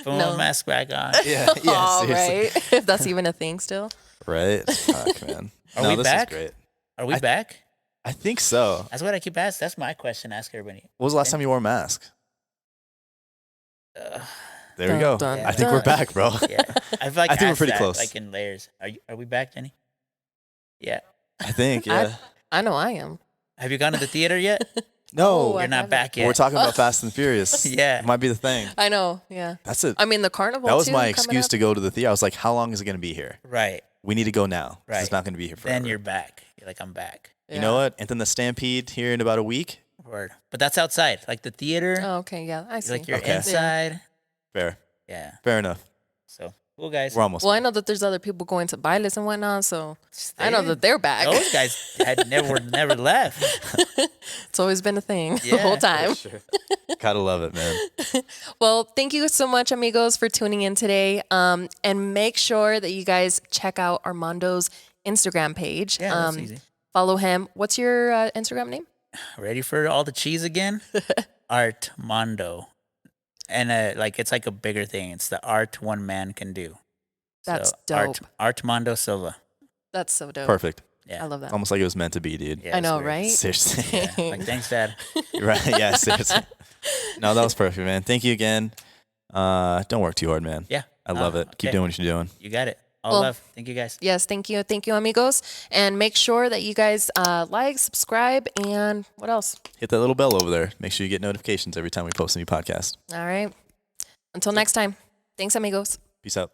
S1: No.
S3: my mask back on.
S2: yeah, yeah,
S1: Aw,
S2: seriously.
S1: right? If that's even a thing still.
S2: Right? Fuck, man.
S3: Are
S2: no,
S3: we
S2: this
S3: back?
S2: is great.
S3: Are we back?
S2: I think so.
S3: That's what I keep asking. That's my question. Ask everybody.
S2: When was the last time you wore a mask?
S3: Uh,
S2: There we
S1: Dun,
S2: go.
S1: dun,
S2: I think we're
S1: dun.
S2: back, bro.
S3: yeah, I feel like
S2: I think we're
S3: asked
S2: pretty
S3: that,
S2: close.
S3: like in layers. Are we back, Jenny? Yeah.
S2: I think, yeah.
S1: I know I am.
S3: Have you gone to the theater yet?
S2: No,
S1: Oh,
S3: You're not
S1: haven't.
S3: back yet.
S2: we're talking about Fast and Furious.
S3: Yeah.
S2: It might be the thing.
S1: I know. Yeah.
S2: That's it.
S1: I mean, the carnival.
S2: That was
S1: too,
S2: my
S1: coming
S2: excuse
S1: up.
S2: to go to the theater. I was like, how long is it going to be here?
S3: Right.
S2: We need to go now. 'Cause
S3: Right.
S2: It's not going to be here forever.
S3: Then you're back. You're like, I'm back.
S2: You know
S1: Yeah.
S2: what? And then the Stampede here in about a week.
S3: Word. But that's outside. Like the theater.
S1: Oh, okay. Yeah, I see.
S3: like you're
S2: Okay.
S3: inside.
S2: Fair.
S3: Yeah.
S2: Fair enough.
S3: So cool, guys.
S2: We're almost.
S1: Well, I know that there's other people going to bailes and whatnot, so I know
S3: They-
S1: that they're back.
S3: Those guys had never left.
S1: It's always been a thing the
S3: Yeah,
S1: whole
S3: for
S1: time.
S2: Sure. Gotta love it, man.
S1: Well, thank you so much, amigos, for tuning in today. And make sure that you guys check out Armando's Instagram page.
S3: Yeah, that's easy.
S1: Follow him. What's your Instagram name?
S3: Ready for all the cheese again? Artmando. And like it's like a bigger thing. It's the art one man can do.
S1: That's
S3: Art,
S1: dope.
S3: Artmando Silva.
S1: That's so dope.
S2: Perfect.
S3: Yeah.
S1: I love that.
S2: Almost like it was meant to be, dude.
S3: Yeah,
S1: I
S3: it's
S1: know,
S3: weird.
S1: right?
S2: Seriously.
S3: Yeah. Like thanks, Dad.
S2: Right. Yeah, seriously. No, that was perfect, man. Thank you again. Don't work too hard, man.
S3: Yeah.
S2: I love it. Keep
S3: okay.
S2: doing what you're doing.
S3: You got it. All
S1: Well-
S3: love. Thank you guys.
S1: Yes, thank you. Thank you, amigos. And make sure that you guys like, subscribe, and what else?
S2: Hit that little bell over there. Make sure you get notifications every time we post a new podcast.
S1: All right. Until next time. Thanks, amigos.
S2: Peace out.